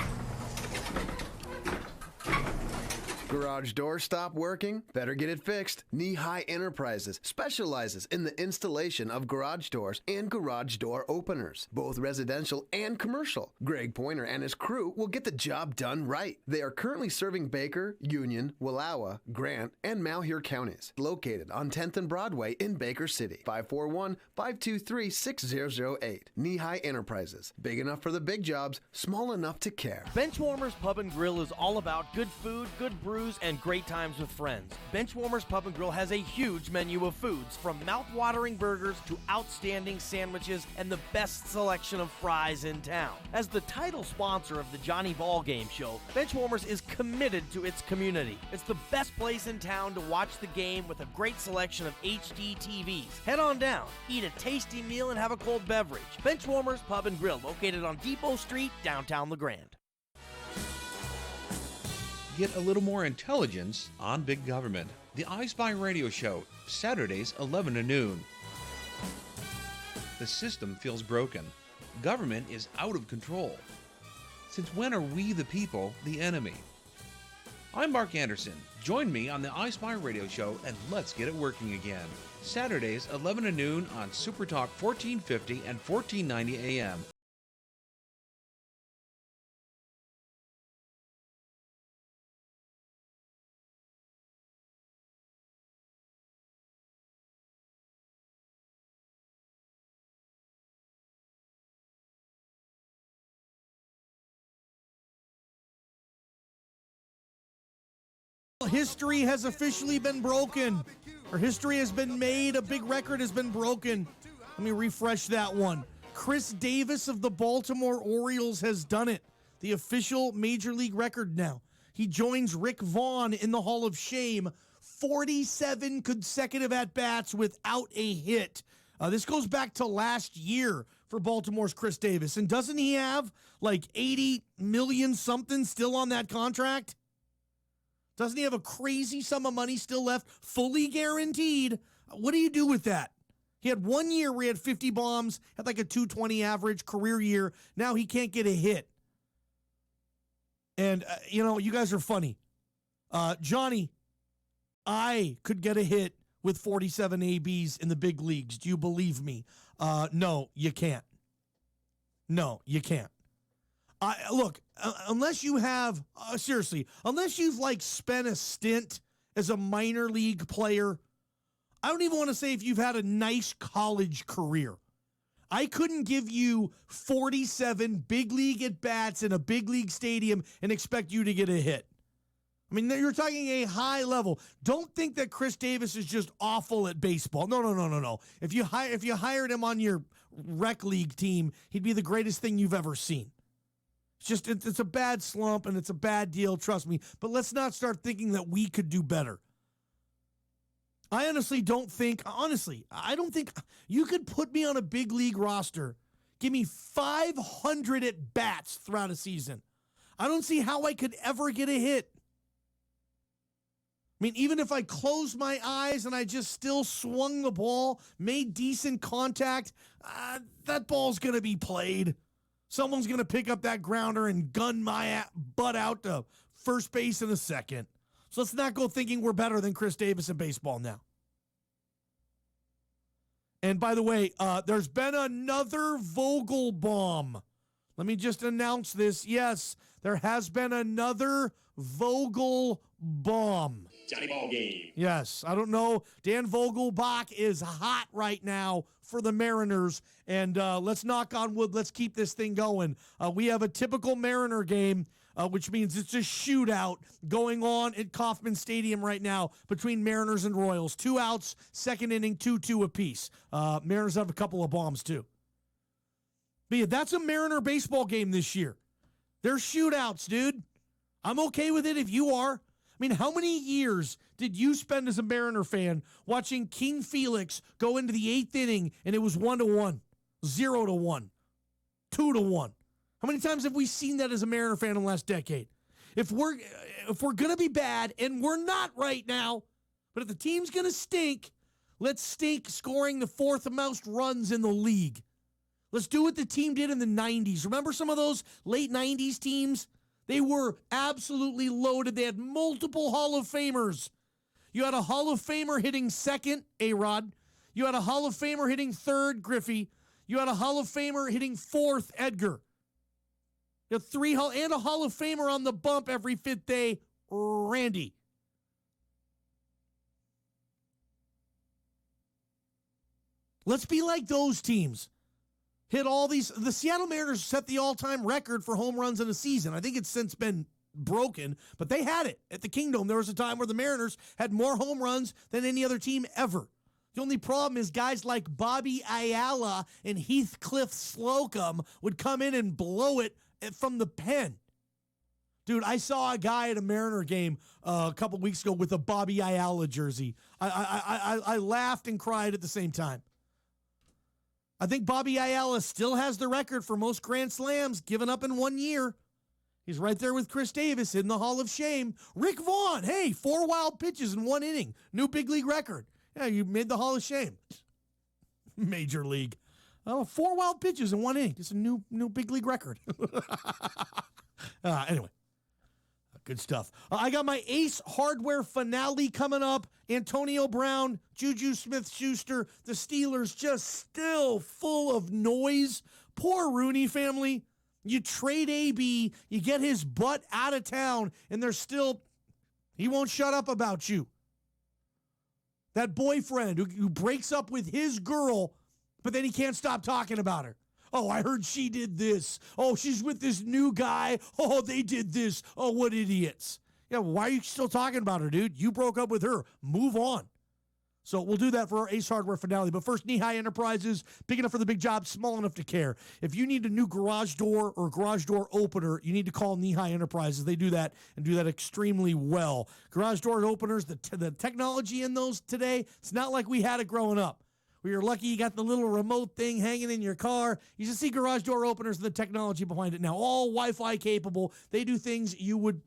Garage door stop working? Better get it fixed. Knee High Enterprises specializes in the installation of garage doors and garage door openers, both residential and commercial. Greg Pointer and his crew will get the job done right. They are currently serving Baker, Union, Wallowa, Grant, and Malheur counties. Located on 10th and Broadway in Baker City. 541-523-6008. Knee High Enterprises. Big enough for the big jobs, small enough to care. Benchwarmers Pub and Grill is all about good food, good brews, and great times with friends. Benchwarmers Pub and Grill has a huge menu of foods, from mouth-watering burgers to outstanding sandwiches and the best selection of fries in town. As the title sponsor of the Johnny Ballgame Show, Benchwarmers is committed to its community. It's the best place in town to watch the game with a great selection of HD TVs. Head on down, eat a tasty meal, and have a cold beverage. Benchwarmers Pub and Grill, located on Depot Street, downtown LeGrand. Get a little more intelligence on big government. The I Spy Radio Show, Saturdays 11 to noon. The system feels broken. Government is out of control. Since when are we the people the enemy? I'm Mark Anderson. Join me on the I Spy Radio Show and let's get it working again. Saturdays 11 to noon on Super Talk 1450 and 1490 AM. History has officially been broken. Or history has been made. A big record has been broken. Let me refresh that one. Chris Davis of the Baltimore Orioles has done it. The official Major League record now. He joins Rick Vaughn in the Hall of Shame. 47 consecutive at-bats without a hit. This goes back to last year for Baltimore's Chris Davis. And doesn't he have like 80 million something still on that contract? Doesn't he have a crazy sum of money still left, fully guaranteed? What do you do with that? He had 1 year where he had 50 bombs, had like a 220 average career year. Now he can't get a hit. And, you guys are funny. Johnny, I could get a hit with 47 ABs in the big leagues. Do you believe me? No, you can't. No, you can't. Look, unless you have, seriously, unless you've spent a stint as a minor league player, I don't even want to say if you've had a nice college career. I couldn't give you 47 big league at-bats in a big league stadium and expect you to get a hit. I mean, you're talking a high level. Don't think that Chris Davis is just awful at baseball. No. If you hired him on your rec league team, he'd be the greatest thing you've ever seen. It's a bad slump and it's a bad deal, trust me. But let's not start thinking that we could do better. I don't think you could put me on a big league roster, give me 500 at bats throughout a season. I don't see how I could ever get a hit. I mean, even if I closed my eyes and I just still swung the ball, made decent contact, that ball's going to be played. Someone's going to pick up that grounder and gun my butt out to first base in a second. So let's not go thinking we're better than Chris Davis in baseball now. And by the way, there's been another Vogel bomb. Let me just announce this. Yes, there has been another Vogel bomb. Johnny Ballgame. Yes, I don't know. Dan Vogelbach is hot right now for the Mariners. And let's knock on wood. Let's keep this thing going. We have a typical Mariner game. which means it's a shootout going on at Kauffman Stadium right now between Mariners and Royals. 2 outs, second inning, 2-2 apiece. Mariners have a couple of bombs, too. But yeah, that's a Mariner baseball game this year. They're shootouts, dude. I'm okay with it if you are. I mean, how many years did you spend as a Mariner fan watching King Felix go into the 8th inning and it was 1-1, 0-1, 2-1? How many times have we seen that as a Mariner fan in the last decade? If we're going to be bad, and we're not right now, but if the team's going to stink, let's stink scoring the 4th most runs in the league. Let's do what the team did in the 90s. Remember some of those late 90s teams? They were absolutely loaded. They had multiple Hall of Famers. You had a Hall of Famer hitting second, A-Rod. You had a Hall of Famer hitting third, Griffey. You had a Hall of Famer hitting fourth, Edgar. You had and a Hall of Famer on the bump every 5th day, Randy. Let's be like those teams. Hit all these. The Seattle Mariners set the all-time record for home runs in a season. I think it's since been broken, but they had it at the Kingdome. There was a time where the Mariners had more home runs than any other team ever. The only problem is guys like Bobby Ayala and Heathcliff Slocum would come in and blow it from the pen. Dude, I saw a guy at a Mariner game a couple weeks ago with a Bobby Ayala jersey. I laughed and cried at the same time. I think Bobby Ayala still has the record for most Grand Slams given up in 1 year. He's right there with Chris Davis in the Hall of Shame. Rick Vaughn, hey, 4 wild pitches in 1 inning. New big league record. Yeah, you made the Hall of Shame. Major League. Oh, 4 wild pitches in 1 inning. It's a new big league record. Anyway. Good stuff. I got my Ace Hardware finale coming up. Antonio Brown, Juju Smith-Schuster, the Steelers just still full of noise. Poor Rooney family. You trade AB, you get his butt out of town, and he won't shut up about you. That boyfriend who breaks up with his girl, but then he can't stop talking about her. Oh, I heard she did this. Oh, she's with this new guy. Oh, they did this. Oh, what idiots. Yeah, why are you still talking about her, dude? You broke up with her. Move on. So we'll do that for our Ace Hardware finale. But first, Knee-High Enterprises, big enough for the big job, small enough to care. If you need a new garage door or garage door opener, you need to call Knee-High Enterprises. They do that and do that extremely well. Garage door openers, the technology in those today, it's not like we had it growing up. Where you're lucky you got the little remote thing hanging in your car. You should see garage door openers and the technology behind it now. All Wi-Fi capable. They do things you would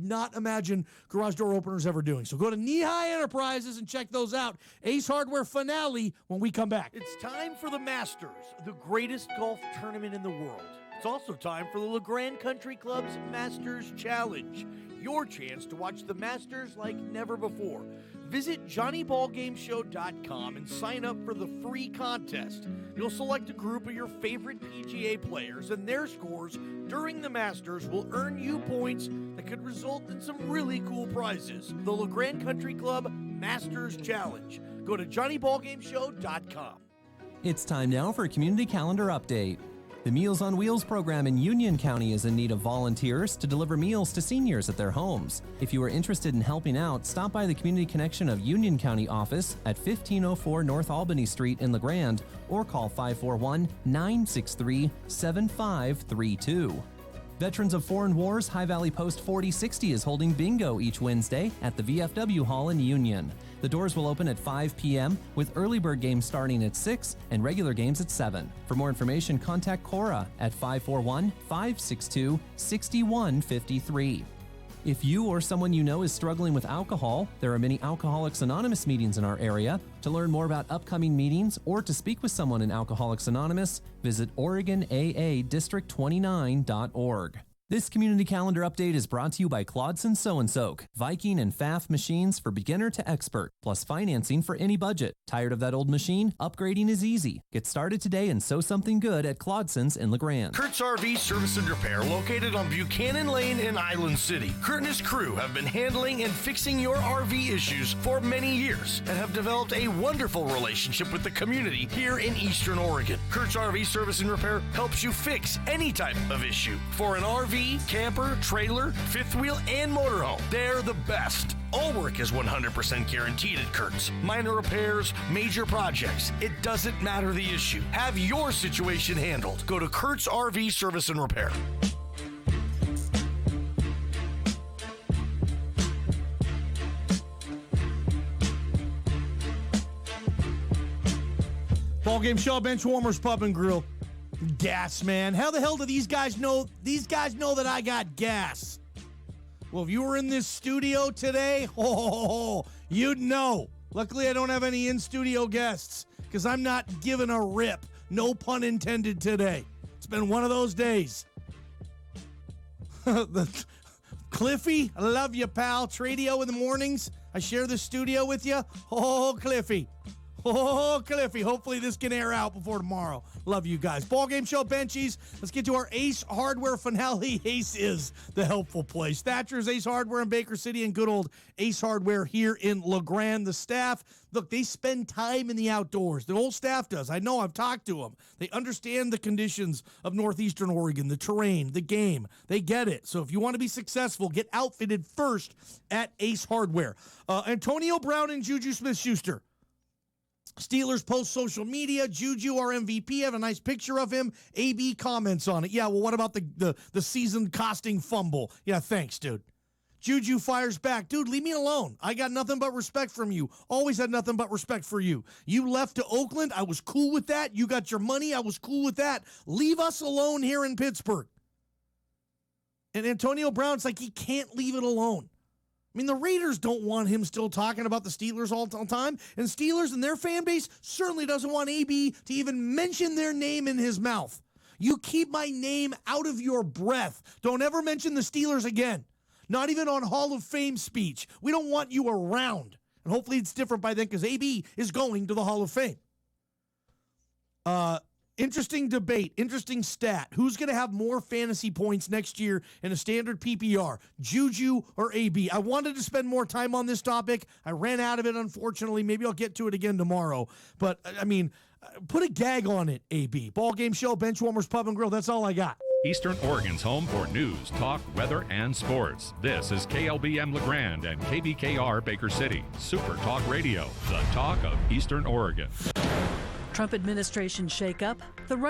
not imagine garage door openers ever doing. So go to Knee-High Enterprises and check those out. Ace Hardware finale when we come back. It's time for the Masters, the greatest golf tournament in the world. It's also time for the LeGrand Country Club's Masters Challenge. Your chance to watch the Masters like never before. Visit JohnnyBallGameShow.com and sign up for the free contest. You'll select a group of your favorite PGA players, and their scores during the Masters will earn you points that could result in some really cool prizes. The LeGrand Country Club Masters Challenge. Go to JohnnyBallGameShow.com. It's time now for a community calendar update. The Meals on Wheels program in Union County is in need of volunteers to deliver meals to seniors at their homes. If you are interested in helping out, stop by the Community Connection of Union County office at 1504 North Albany Street in LeGrand or call 541-963-7532. Veterans of Foreign Wars High Valley Post 4060 is holding bingo each Wednesday at the VFW Hall in Union. The doors will open at 5 p.m. with early bird games starting at 6 and regular games at 7. For more information, contact Cora at 541-562-6153. If you or someone you know is struggling with alcohol, there are many Alcoholics Anonymous meetings in our area. To learn more about upcoming meetings or to speak with someone in Alcoholics Anonymous, visit OregonAADistrict29.org. This community calendar update is brought to you by Claudson Sew and Soak, Viking and Pfaff machines for beginner to expert, plus financing for any budget. Tired of that old machine? Upgrading is easy. Get started today and sew something good at Claudson's in LeGrand. Kurt's RV Service and Repair, located on Buchanan Lane in Island City. Kurt and his crew have been handling and fixing your RV issues for many years and have developed a wonderful relationship with the community here in Eastern Oregon. Kurt's RV Service and Repair helps you fix any type of issue for an RV RV, camper, trailer, fifth wheel, and motorhome. They're the best. All work is 100% guaranteed at Kurtz. Minor repairs, major projects. It doesn't matter the issue. Have your situation handled. Go to Kurtz RV Service and Repair. Ballgame Show, Bench Warmers, Pub and Grill. Gas, man. How the hell do these guys know? These guys know that I got gas. Well, if you were in this studio today, you'd know. Luckily, I don't have any in-studio guests because I'm not giving a rip. No pun intended today. It's been one of those days. Cliffy, I love you, pal. Tradio in the mornings. I share the studio with you. Oh, Cliffy. Oh, Cliffy. Hopefully this can air out before tomorrow. Love you guys. Ballgame Show, Benchies. Let's get to our Ace Hardware finale. Ace is the helpful place. Thatcher's Ace Hardware in Baker City and good old Ace Hardware here in LeGrand. The staff, look, they spend time in the outdoors. The whole staff does. I know. I've talked to them. They understand the conditions of northeastern Oregon, the terrain, the game. They get it. So if you want to be successful, get outfitted first at Ace Hardware. Antonio Brown and Juju Smith-Schuster. Steelers post social media. Juju, our MVP, have a nice picture of him. AB comments on it. Yeah, well, what about the season costing fumble? Yeah, thanks, dude. Juju fires back. Dude, leave me alone. I got nothing but respect from you. Always had nothing but respect for you. You left to Oakland. I was cool with that. You got your money. I was cool with that. Leave us alone here in Pittsburgh. And Antonio Brown's like, he can't leave it alone. I mean, the Raiders don't want him still talking about the Steelers all the time. And Steelers and their fan base certainly doesn't want AB to even mention their name in his mouth. You keep my name out of your breath. Don't ever mention the Steelers again. Not even on Hall of Fame speech. We don't want you around. And hopefully it's different by then because AB is going to the Hall of Fame. Interesting debate, interesting stat. Who's going to have more fantasy points next year in a standard PPR, Juju or AB? I wanted to spend more time on this topic. I ran out of it, unfortunately. Maybe I'll get to it again tomorrow. But, I mean, put a gag on it, AB. Ballgame Show, Benchwarmers Pub and Grill. That's all I got. Eastern Oregon's home for news, talk, weather, and sports. This is KLBM LeGrand and KBKR Baker City. Super Talk Radio, the talk of Eastern Oregon. Trump administration shakeup, the Russian